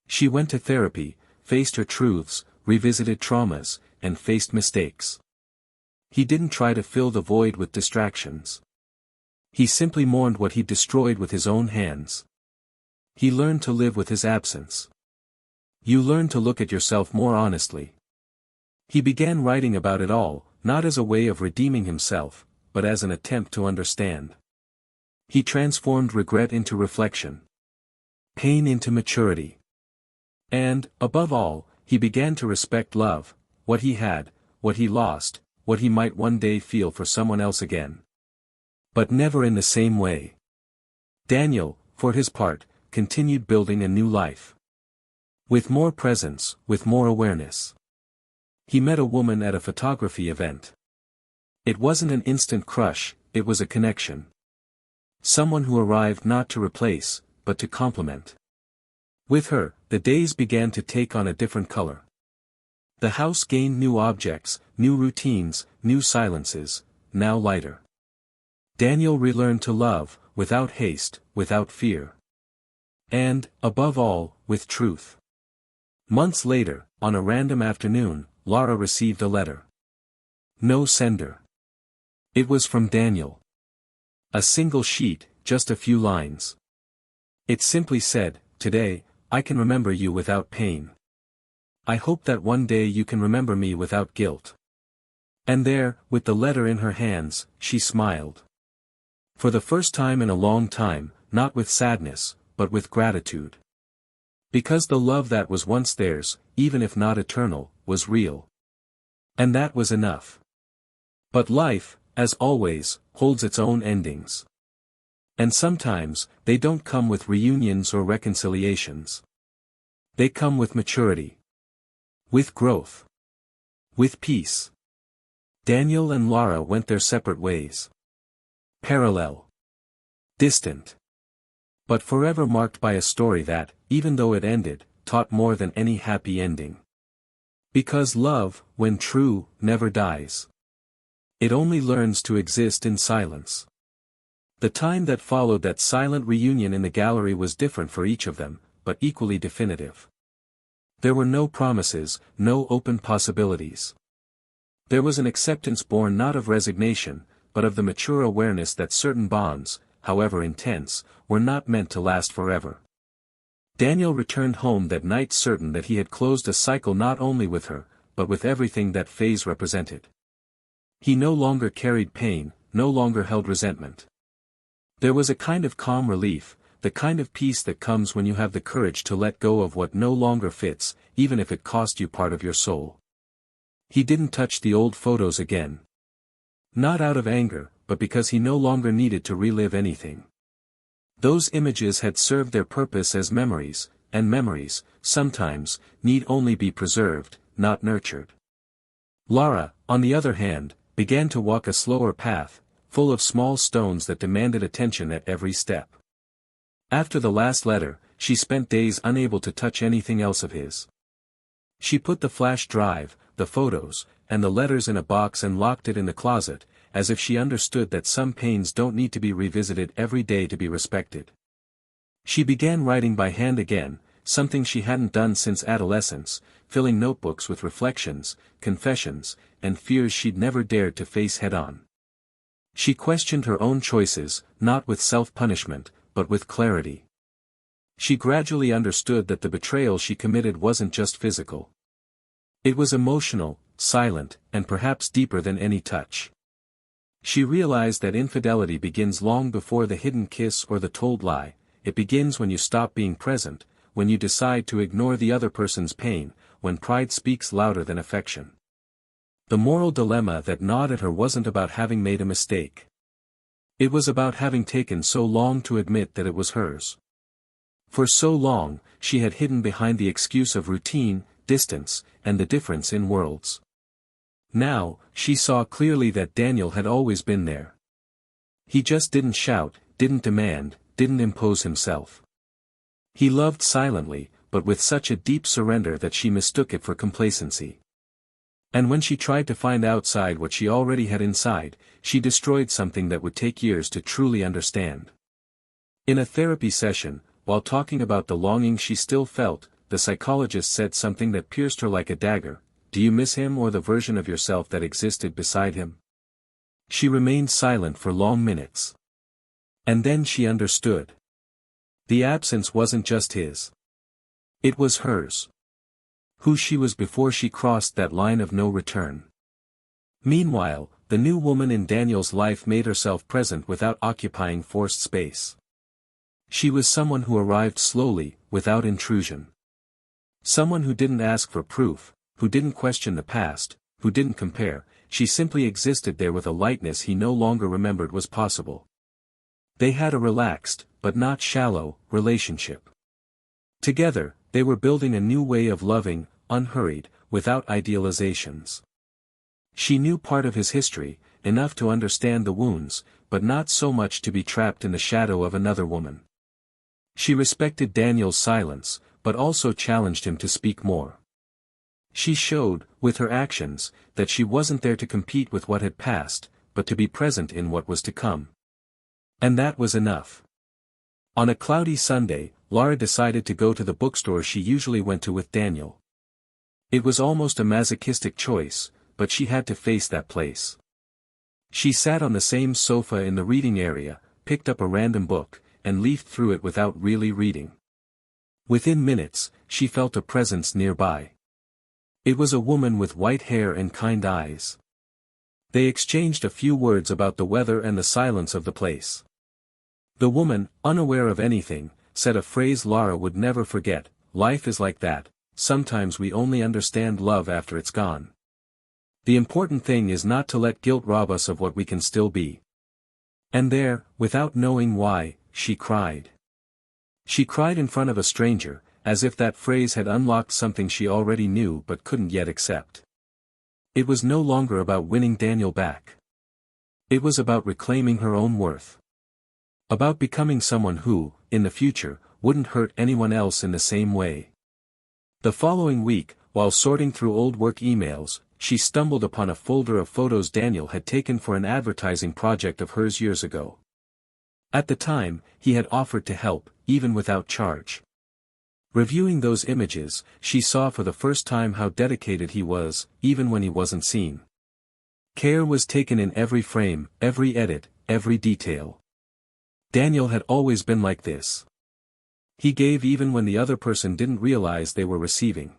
She went to therapy, faced her truths, revisited traumas, and faced mistakes. He didn't try to fill the void with distractions. He simply mourned what he'd destroyed with his own hands. He learned to live with his absence. You learn to look at yourself more honestly. He began writing about it all, not as a way of redeeming himself, but as an attempt to understand. He transformed regret into reflection. Pain into maturity. And, above all, he began to respect love, what he had, what he lost, what he might one day feel for someone else again. But never in the same way. Daniel, for his part, continued building a new life. With more presence, with more awareness. He met a woman at a photography event. It wasn't an instant crush, it was a connection. Someone who arrived not to replace, but to complement. With her, the days began to take on a different color. The house gained new objects, new routines, new silences, now lighter. Daniel relearned to love, without haste, without fear. And, above all, with truth. Months later, on a random afternoon, Lara received a letter. No sender. It was from Daniel. A single sheet, just a few lines. It simply said, "Today, I can remember you without pain. I hope that one day you can remember me without guilt. And there, with the letter in her hands, she smiled. For the first time in a long time, not with sadness, but with gratitude. Because the love that was once theirs, even if not eternal, was real. And that was enough. But life, as always, holds its own endings. And sometimes, they don't come with reunions or reconciliations. They come with maturity. With growth. With peace. Daniel and Lara went their separate ways. Parallel. Distant. But forever marked by a story that, even though it ended, taught more than any happy ending. Because love, when true, never dies. It only learns to exist in silence. The time that followed that silent reunion in the gallery was different for each of them, but equally definitive. There were no promises, no open possibilities. There was an acceptance born not of resignation, but of the mature awareness that certain bonds, however intense, were not meant to last forever. Daniel returned home that night certain that he had closed a cycle not only with her, but with everything that phase represented. He no longer carried pain, no longer held resentment. There was a kind of calm relief, the kind of peace that comes when you have the courage to let go of what no longer fits, even if it cost you part of your soul. He didn't touch the old photos again. Not out of anger, but because he no longer needed to relive anything. Those images had served their purpose as memories, and memories, sometimes, need only be preserved, not nurtured. Lara, on the other hand, began to walk a slower path, full of small stones that demanded attention at every step. After the last letter, she spent days unable to touch anything else of his. She put the flash drive, the photos, and the letters in a box and locked it in the closet, as if she understood that some pains don't need to be revisited every day to be respected. She began writing by hand again, something she hadn't done since adolescence, filling notebooks with reflections, confessions, and fears she'd never dared to face head-on. She questioned her own choices, not with self-punishment, but with clarity. She gradually understood that the betrayal she committed wasn't just physical. It was emotional, silent, and perhaps deeper than any touch. She realized that infidelity begins long before the hidden kiss or the told lie. It begins when you stop being present, when you decide to ignore the other person's pain, when pride speaks louder than affection. The moral dilemma that gnawed at her wasn't about having made a mistake. It was about having taken so long to admit that it was hers. For so long, she had hidden behind the excuse of routine, distance, and the difference in worlds. Now, she saw clearly that Daniel had always been there. He just didn't shout, didn't demand, didn't impose himself. He loved silently, but with such a deep surrender that she mistook it for complacency. And when she tried to find outside what she already had inside, she destroyed something that would take years to truly understand. In a therapy session, while talking about the longing she still felt, the psychologist said something that pierced her like a dagger. Do you miss him or the version of yourself that existed beside him? She remained silent for long minutes. And then she understood. The absence wasn't just his. It was hers. Who she was before she crossed that line of no return. Meanwhile, the new woman in Daniel's life made herself present without occupying forced space. She was someone who arrived slowly, without intrusion. Someone who didn't ask for proof, who didn't question the past, who didn't compare, she simply existed there with a lightness he no longer remembered was possible. They had a relaxed, but not shallow, relationship. Together, they were building a new way of loving, unhurried, without idealizations. She knew part of his history, enough to understand the wounds, but not so much to be trapped in the shadow of another woman. She respected Daniel's silence, but also challenged him to speak more. She showed, with her actions, that she wasn't there to compete with what had passed, but to be present in what was to come. And that was enough. On a cloudy Sunday, Lara decided to go to the bookstore she usually went to with Daniel. It was almost a masochistic choice, but she had to face that place. She sat on the same sofa in the reading area, picked up a random book, and leafed through it without really reading. Within minutes, she felt a presence nearby. It was a woman with white hair and kind eyes. They exchanged a few words about the weather and the silence of the place. The woman, unaware of anything, said a phrase Lara would never forget: "Life is like that, sometimes we only understand love after it's gone. The important thing is not to let guilt rob us of what we can still be." And there, without knowing why, she cried. She cried in front of a stranger, as if that phrase had unlocked something she already knew but couldn't yet accept. It was no longer about winning Daniel back. It was about reclaiming her own worth. About becoming someone who, in the future, wouldn't hurt anyone else in the same way. The following week, while sorting through old work emails, she stumbled upon a folder of photos Daniel had taken for an advertising project of hers years ago. At the time, he had offered to help, even without charge. Reviewing those images, she saw for the first time how dedicated he was, even when he wasn't seen. Care was taken in every frame, every edit, every detail. Daniel had always been like this. He gave even when the other person didn't realize they were receiving.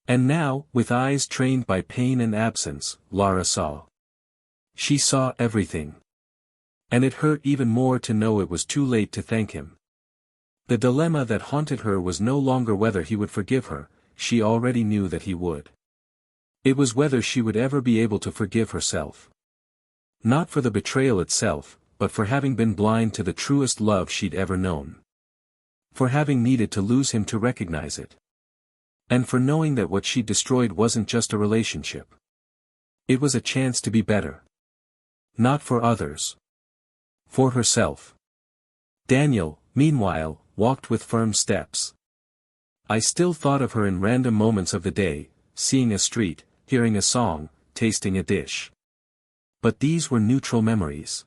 And now, with eyes trained by pain and absence, Lara saw. She saw everything. And it hurt even more to know it was too late to thank him. The dilemma that haunted her was no longer whether he would forgive her; she already knew that he would. It was whether she would ever be able to forgive herself. Not for the betrayal itself, but for having been blind to the truest love she'd ever known. For having needed to lose him to recognize it. And for knowing that what she'd destroyed wasn't just a relationship. It was a chance to be better. Not for others. For herself. Daniel, meanwhile, walked with firm steps. I still thought of her in random moments of the day, seeing a street, hearing a song, tasting a dish. But these were neutral memories.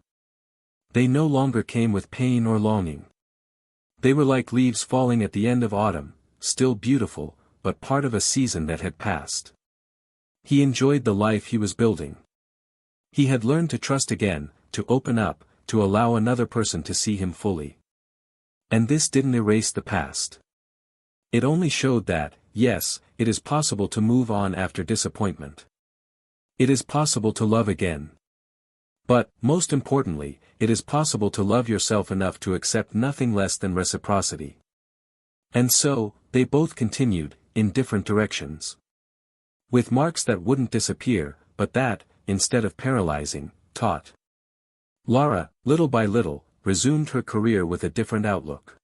They no longer came with pain or longing. They were like leaves falling at the end of autumn, still beautiful, but part of a season that had passed. He enjoyed the life he was building. He had learned to trust again, to open up, to allow another person to see him fully. And this didn't erase the past. It only showed that, yes, it is possible to move on after disappointment. It is possible to love again. But, most importantly, it is possible to love yourself enough to accept nothing less than reciprocity. And so, they both continued, in different directions. With marks that wouldn't disappear, but that, instead of paralyzing, taught. Lara, little by little, resumed her career with a different outlook.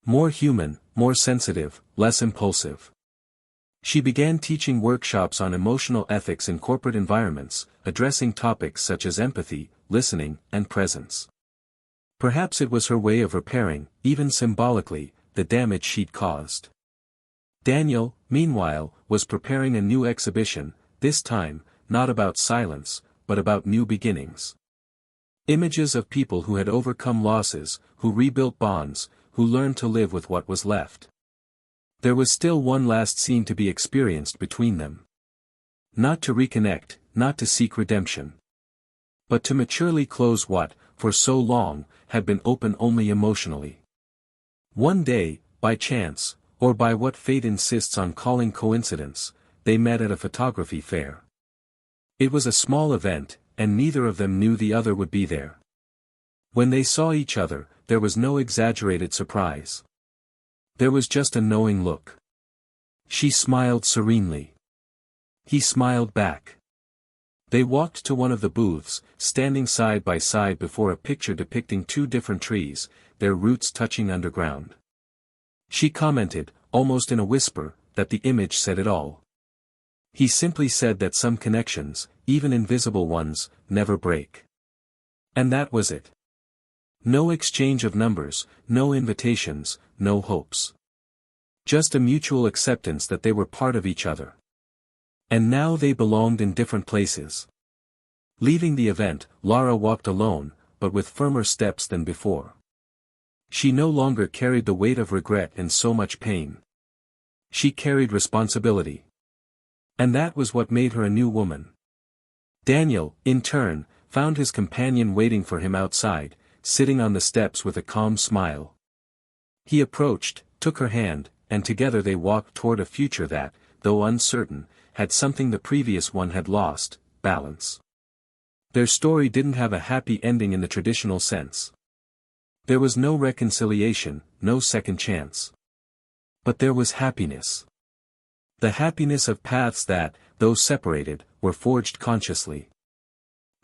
More human, more sensitive, less impulsive. She began teaching workshops on emotional ethics in corporate environments, addressing topics such as empathy, listening, and presence. Perhaps it was her way of repairing, even symbolically, the damage she'd caused. Daniel, meanwhile, was preparing a new exhibition, this time, not about silence, but about new beginnings. Images of people who had overcome losses, who rebuilt bonds, who learned to live with what was left. There was still one last scene to be experienced between them. Not to reconnect, not to seek redemption. But to maturely close what, for so long, had been open only emotionally. One day, by chance, or by what fate insists on calling coincidence, they met at a photography fair. It was a small event, and neither of them knew the other would be there. When they saw each other, there was no exaggerated surprise. There was just a knowing look. She smiled serenely. He smiled back. They walked to one of the booths, standing side by side before a picture depicting two different trees, their roots touching underground. She commented, almost in a whisper, that the image said it all. He simply said that some connections, even invisible ones, never break. And that was it. No exchange of numbers, no invitations, no hopes. Just a mutual acceptance that they were part of each other. And now they belonged in different places. Leaving the event, Lara walked alone, but with firmer steps than before. She no longer carried the weight of regret and so much pain. She carried responsibility. And that was what made her a new woman. Daniel, in turn, found his companion waiting for him outside, sitting on the steps with a calm smile. He approached, took her hand, and together they walked toward a future that, though uncertain, had something the previous one had lost: balance. Their story didn't have a happy ending in the traditional sense. There was no reconciliation, no second chance. But there was happiness. The happiness of paths that, though separated, were forged consciously.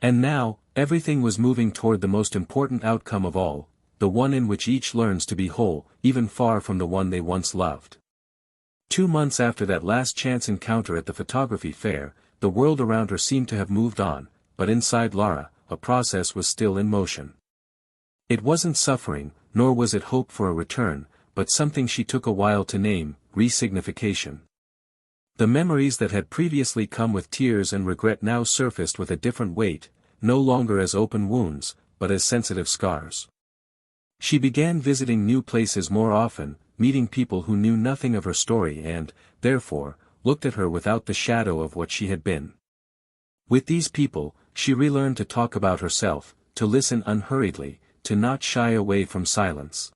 And now, everything was moving toward the most important outcome of all, the one in which each learns to be whole, even far from the one they once loved. 2 months after that last chance encounter at the photography fair, the world around her seemed to have moved on, but inside Lara, a process was still in motion. It wasn't suffering, nor was it hope for a return, but something she took a while to name: resignification. The memories that had previously come with tears and regret now surfaced with a different weight, no longer as open wounds, but as sensitive scars. She began visiting new places more often, meeting people who knew nothing of her story and, therefore, looked at her without the shadow of what she had been. With these people, she relearned to talk about herself, to listen unhurriedly, to not shy away from silence.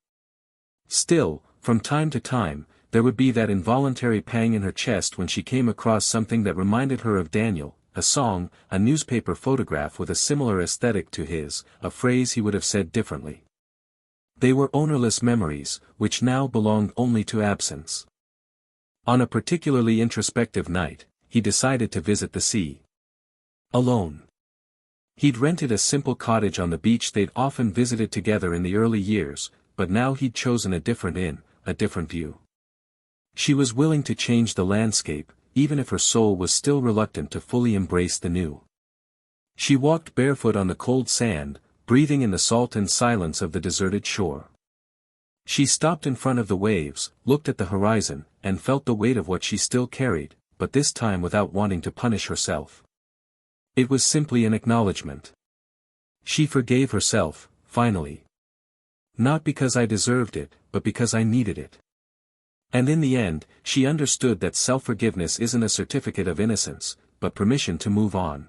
Still, from time to time, there would be that involuntary pang in her chest when she came across something that reminded her of Daniel, a song, a newspaper photograph with a similar aesthetic to his, a phrase he would have said differently. They were ownerless memories, which now belonged only to absence. On a particularly introspective night, he decided to visit the sea. Alone. He'd rented a simple cottage on the beach they'd often visited together in the early years, but now he'd chosen a different inn, a different view. She was willing to change the landscape, even if her soul was still reluctant to fully embrace the new. She walked barefoot on the cold sand, breathing in the salt and silence of the deserted shore. She stopped in front of the waves, looked at the horizon, and felt the weight of what she still carried, but this time without wanting to punish herself. It was simply an acknowledgement. She forgave herself, finally. Not because I deserved it, but because I needed it. And in the end, she understood that self-forgiveness isn't a certificate of innocence, but permission to move on.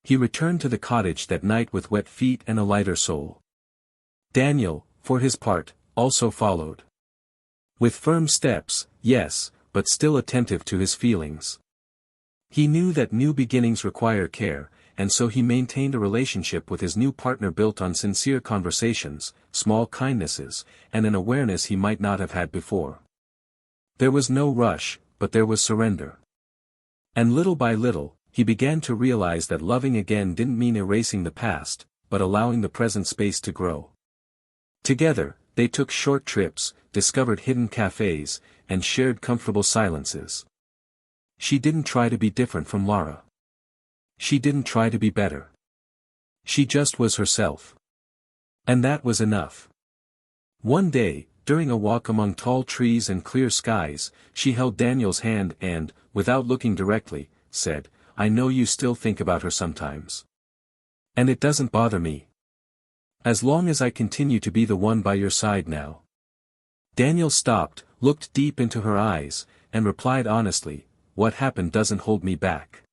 He returned to the cottage that night with wet feet and a lighter soul. Daniel, for his part, also followed. With firm steps, yes, but still attentive to his feelings. He knew that new beginnings require care, and so he maintained a relationship with his new partner built on sincere conversations, small kindnesses, and an awareness he might not have had before. There was no rush, but there was surrender. And little by little, he began to realize that loving again didn't mean erasing the past, but allowing the present space to grow. Together, they took short trips, discovered hidden cafes, and shared comfortable silences. She didn't try to be different from Lara. She didn't try to be better. She just was herself. And that was enough. One day, during a walk among tall trees and clear skies, she held Daniel's hand and, without looking directly, said, "I know you still think about her sometimes. And it doesn't bother me. As long as I continue to be the one by your side now." Daniel stopped, looked deep into her eyes, and replied honestly, "What happened doesn't hold me back.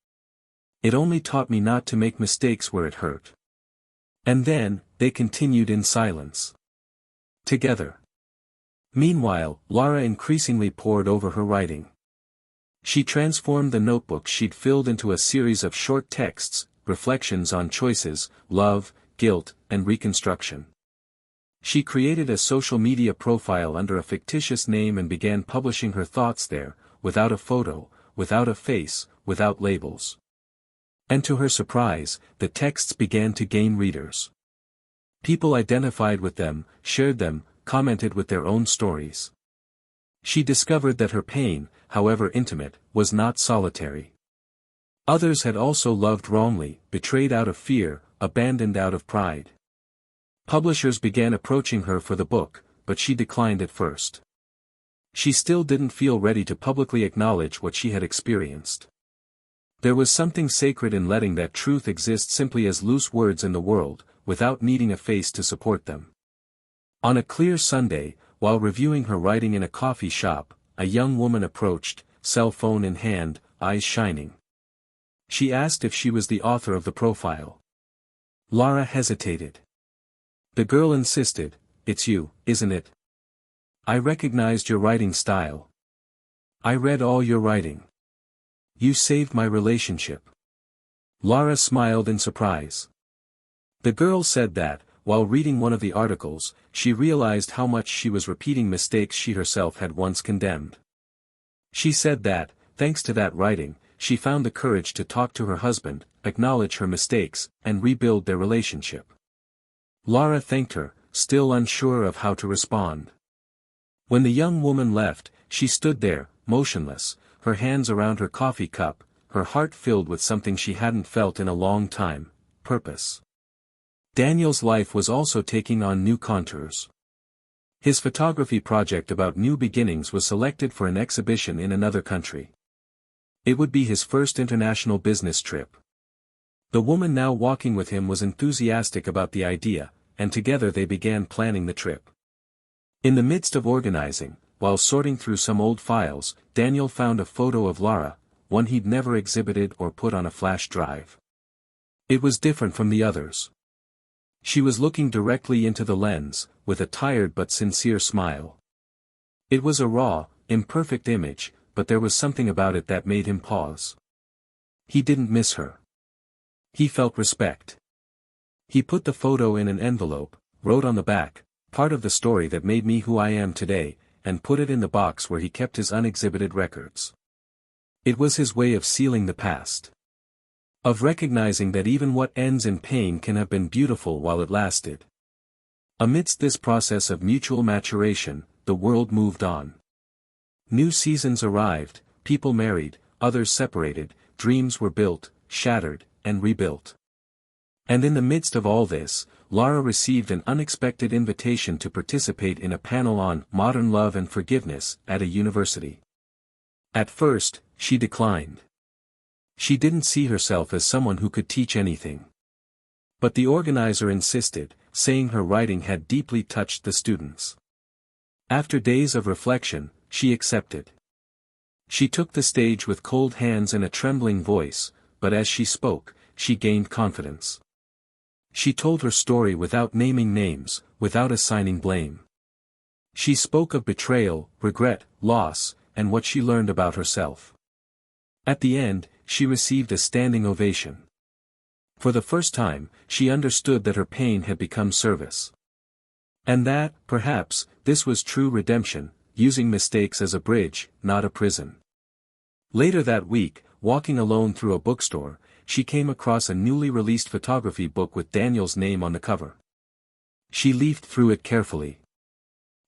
It only taught me not to make mistakes where it hurt." And then, they continued in silence. Together. Meanwhile, Lara increasingly pored over her writing. She transformed the notebook she'd filled into a series of short texts, reflections on choices, love, guilt, and reconstruction. She created a social media profile under a fictitious name and began publishing her thoughts there, without a photo, without a face, without labels. And to her surprise, the texts began to gain readers. People identified with them, shared them, commented with their own stories. She discovered that her pain, however intimate, was not solitary. Others had also loved wrongly, betrayed out of fear, abandoned out of pride. Publishers began approaching her for the book, but she declined at first. She still didn't feel ready to publicly acknowledge what she had experienced. There was something sacred in letting that truth exist simply as loose words in the world, without needing a face to support them. On a clear Sunday, while reviewing her writing in a coffee shop, a young woman approached, cell phone in hand, eyes shining. She asked if she was the author of the profile. Lara hesitated. The girl insisted, "It's you, isn't it?" I recognized your writing style. I read all your writing. You saved my relationship. Lara smiled in surprise. The girl said that, while reading one of the articles, she realized how much she was repeating mistakes she herself had once condemned. She said that, thanks to that writing, she found the courage to talk to her husband, acknowledge her mistakes, and rebuild their relationship. Lara thanked her, still unsure of how to respond. When the young woman left, she stood there, motionless, her hands around her coffee cup, her heart filled with something she hadn't felt in a long time: purpose. Daniel's life was also taking on new contours. His photography project about new beginnings was selected for an exhibition in another country. It would be his first international business trip. The woman now walking with him was enthusiastic about the idea, and together they began planning the trip. In the midst of organizing, while sorting through some old files, Daniel found a photo of Lara, one he'd never exhibited or put on a flash drive. It was different from the others. She was looking directly into the lens, with a tired but sincere smile. It was a raw, imperfect image, but there was something about it that made him pause. He didn't miss her. He felt respect. He put the photo in an envelope, wrote on the back, "Part of the story that made me who I am today," and put it in the box where he kept his unexhibited records. It was his way of sealing the past. Of recognizing that even what ends in pain can have been beautiful while it lasted. Amidst this process of mutual maturation, the world moved on. New seasons arrived, people married, others separated, dreams were built, shattered, and rebuilt. And in the midst of all this, Lara received an unexpected invitation to participate in a panel on modern love and forgiveness at a university. At first, she declined. She didn't see herself as someone who could teach anything. But the organizer insisted, saying her writing had deeply touched the students. After days of reflection, she accepted. She took the stage with cold hands and a trembling voice, but as she spoke, she gained confidence. She told her story without naming names, without assigning blame. She spoke of betrayal, regret, loss, and what she learned about herself. At the end, she received a standing ovation. For the first time, she understood that her pain had become service. And that, perhaps, this was true redemption, using mistakes as a bridge, not a prison. Later that week, walking alone through a bookstore, she came across a newly released photography book with Daniel's name on the cover. She leafed through it carefully.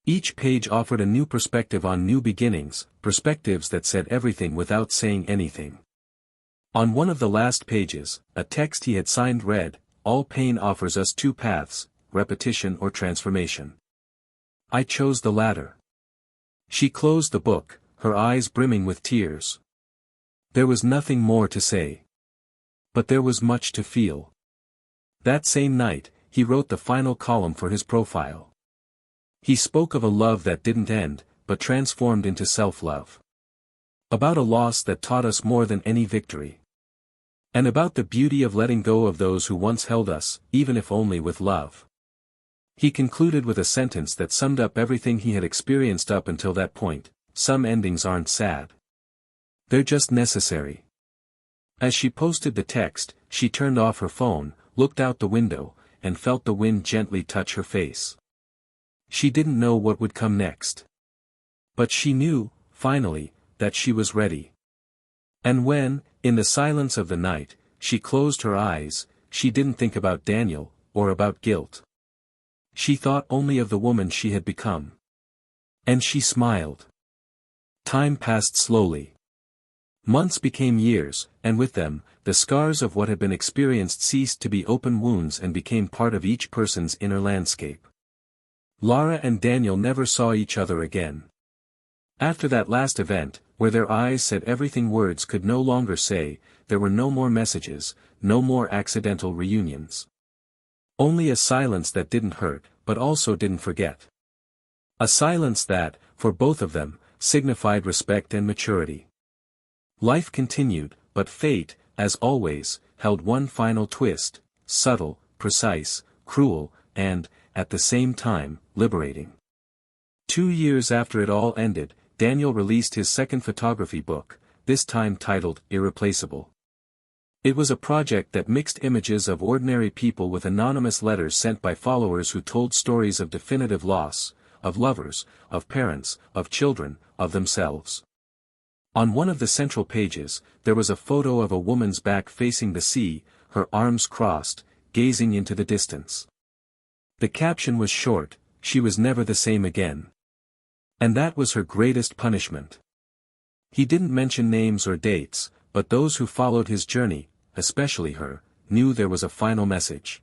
Each page offered a new perspective on new beginnings, perspectives that said everything without saying anything. On one of the last pages, a text he had signed read, "All pain offers us two paths, repetition or transformation. I chose the latter." She closed the book, her eyes brimming with tears. There was nothing more to say. But there was much to feel. That same night, he wrote the final column for his profile. He spoke of a love that didn't end, but transformed into self-love. About a loss that taught us more than any victory. And about the beauty of letting go of those who once held us, even if only with love. He concluded with a sentence that summed up everything he had experienced up until that point: some endings aren't sad. They're just necessary. As she posted the text, she turned off her phone, looked out the window, and felt the wind gently touch her face. She didn't know what would come next. But she knew, finally, that she was ready. And when, in the silence of the night, she closed her eyes, she didn't think about Daniel, or about guilt. She thought only of the woman she had become. And she smiled. Time passed slowly. Months became years, and with them, the scars of what had been experienced ceased to be open wounds and became part of each person's inner landscape. Lara and Daniel never saw each other again. After that last event, where their eyes said everything words could no longer say, there were no more messages, no more accidental reunions. Only a silence that didn't hurt, but also didn't forget. A silence that, for both of them, signified respect and maturity. Life continued, but fate, as always, held one final twist, subtle, precise, cruel, and, at the same time, liberating. 2 years after it all ended, Daniel released his second photography book, this time titled Irreplaceable. It was a project that mixed images of ordinary people with anonymous letters sent by followers who told stories of definitive loss, of lovers, of parents, of children, of themselves. On one of the central pages, there was a photo of a woman's back facing the sea, her arms crossed, gazing into the distance. The caption was short, "She was never the same again." And that was her greatest punishment. He didn't mention names or dates, but those who followed his journey, especially her, knew there was a final message.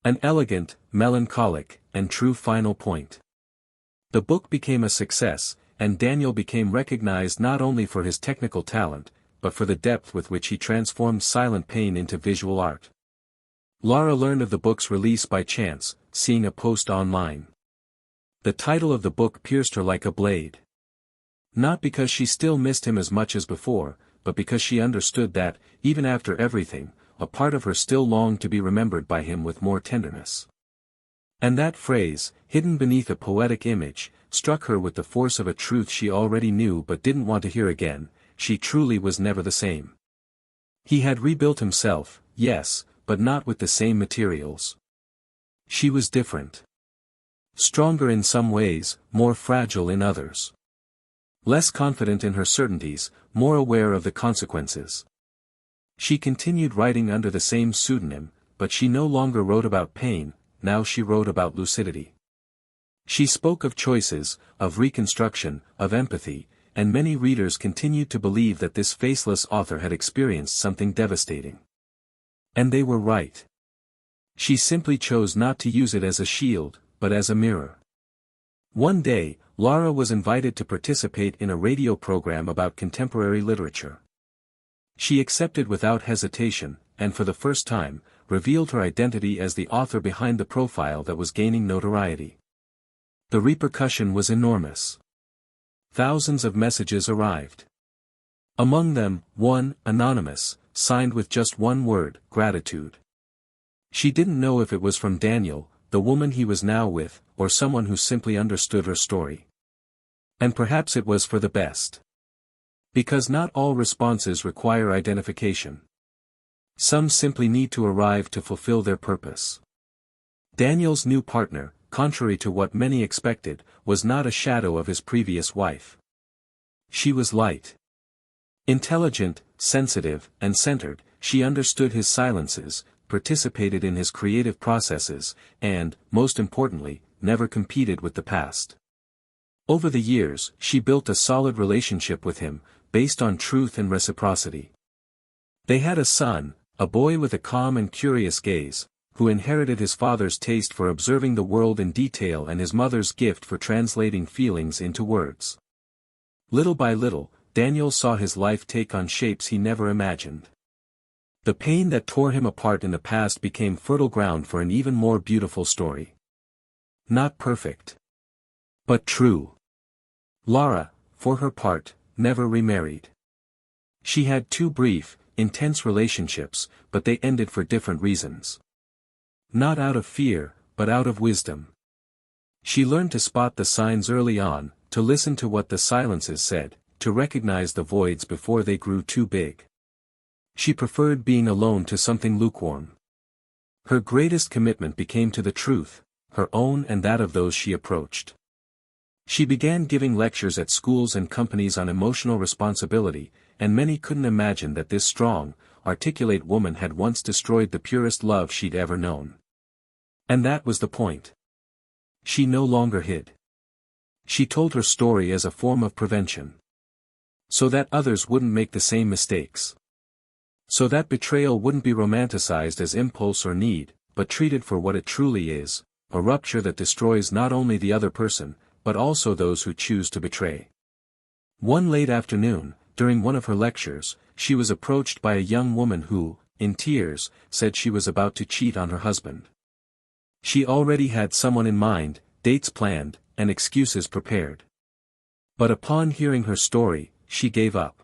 An elegant, melancholic, and true final point. The book became a success, and Daniel became recognized not only for his technical talent, but for the depth with which he transformed silent pain into visual art. Lara learned of the book's release by chance, seeing a post online. The title of the book pierced her like a blade. Not because she still missed him as much as before, but because she understood that, even after everything, a part of her still longed to be remembered by him with more tenderness. And that phrase, hidden beneath a poetic image, struck her with the force of a truth she already knew but didn't want to hear again: she truly was never the same. He had rebuilt himself, yes, but not with the same materials. She was different. Stronger in some ways, more fragile in others. Less confident in her certainties, more aware of the consequences. She continued writing under the same pseudonym, but she no longer wrote about pain, now she wrote about lucidity. She spoke of choices, of reconstruction, of empathy, and many readers continued to believe that this faceless author had experienced something devastating. And they were right. She simply chose not to use it as a shield, but as a mirror. One day, Lara was invited to participate in a radio program about contemporary literature. She accepted without hesitation, and for the first time, revealed her identity as the author behind the profile that was gaining notoriety. The repercussion was enormous. Thousands of messages arrived. Among them, one, anonymous, signed with just one word: gratitude. She didn't know if it was from Daniel, the woman he was now with, or someone who simply understood her story. And perhaps it was for the best. Because not all responses require identification. Some simply need to arrive to fulfill their purpose. Daniel's new partner, contrary to what many expected, was not a shadow of his previous wife. She was light. Intelligent, sensitive, and centered, she understood his silences, participated in his creative processes, and, most importantly, never competed with the past. Over the years, she built a solid relationship with him, based on truth and reciprocity. They had a son, a boy with a calm and curious gaze, who inherited his father's taste for observing the world in detail and his mother's gift for translating feelings into words. Little by little, Daniel saw his life take on shapes he never imagined. The pain that tore him apart in the past became fertile ground for an even more beautiful story. Not perfect, but true. Lara, for her part, never remarried. She had 2 brief, intense relationships, but they ended for different reasons. Not out of fear, but out of wisdom. She learned to spot the signs early on, to listen to what the silences said, to recognize the voids before they grew too big. She preferred being alone to something lukewarm. Her greatest commitment became to the truth, her own and that of those she approached. She began giving lectures at schools and companies on emotional responsibility, and many couldn't imagine that this strong, articulate woman had once destroyed the purest love she'd ever known. And that was the point. She no longer hid. She told her story as a form of prevention. So that others wouldn't make the same mistakes. So that betrayal wouldn't be romanticized as impulse or need, but treated for what it truly is, a rupture that destroys not only the other person, but also those who choose to betray. One late afternoon, during one of her lectures, she was approached by a young woman who, in tears, said she was about to cheat on her husband. She already had someone in mind, dates planned, and excuses prepared. But upon hearing her story, she gave up.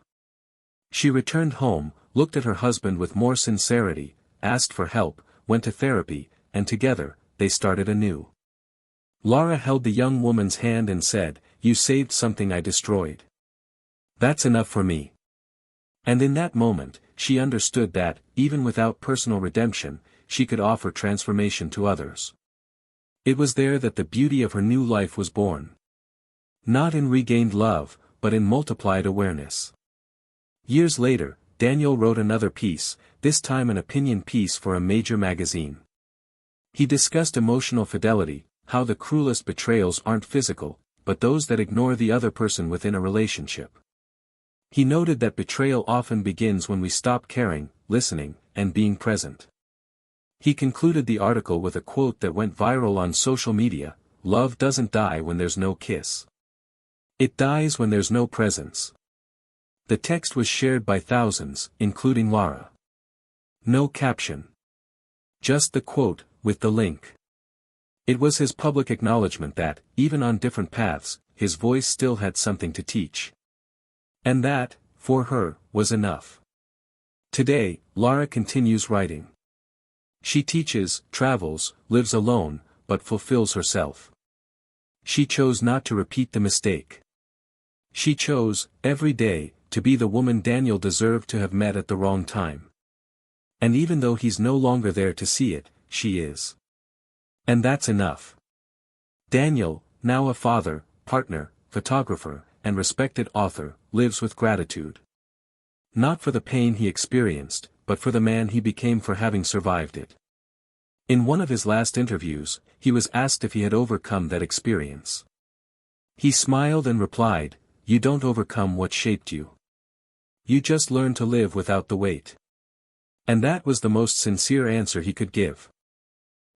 She returned home, looked at her husband with more sincerity, asked for help, went to therapy, and together, they started anew. Lara held the young woman's hand and said, "You saved something I destroyed. That's enough for me." And in that moment, she understood that, even without personal redemption, she could offer transformation to others. It was there that the beauty of her new life was born. Not in regained love, but in multiplied awareness. Years later, Daniel wrote another piece, this time an opinion piece for a major magazine. He discussed emotional fidelity, how the cruelest betrayals aren't physical, but those that ignore the other person within a relationship. He noted that betrayal often begins when we stop caring, listening, and being present. He concluded the article with a quote that went viral on social media: "Love doesn't die when there's no kiss. It dies when there's no presence." The text was shared by thousands, including Lara. No caption. Just the quote, with the link. It was his public acknowledgement that, even on different paths, his voice still had something to teach. And that, for her, was enough. Today, Lara continues writing. She teaches, travels, lives alone, but fulfills herself. She chose not to repeat the mistake. She chose, every day, to be the woman Daniel deserved to have met at the wrong time. And even though he's no longer there to see it, she is. And that's enough. Daniel, now a father, partner, photographer, and respected author, lives with gratitude. Not for the pain he experienced, but for the man he became for having survived it. In one of his last interviews, he was asked if he had overcome that experience. He smiled and replied, "You don't overcome what shaped you. You just learn to live without the weight." And that was the most sincere answer he could give.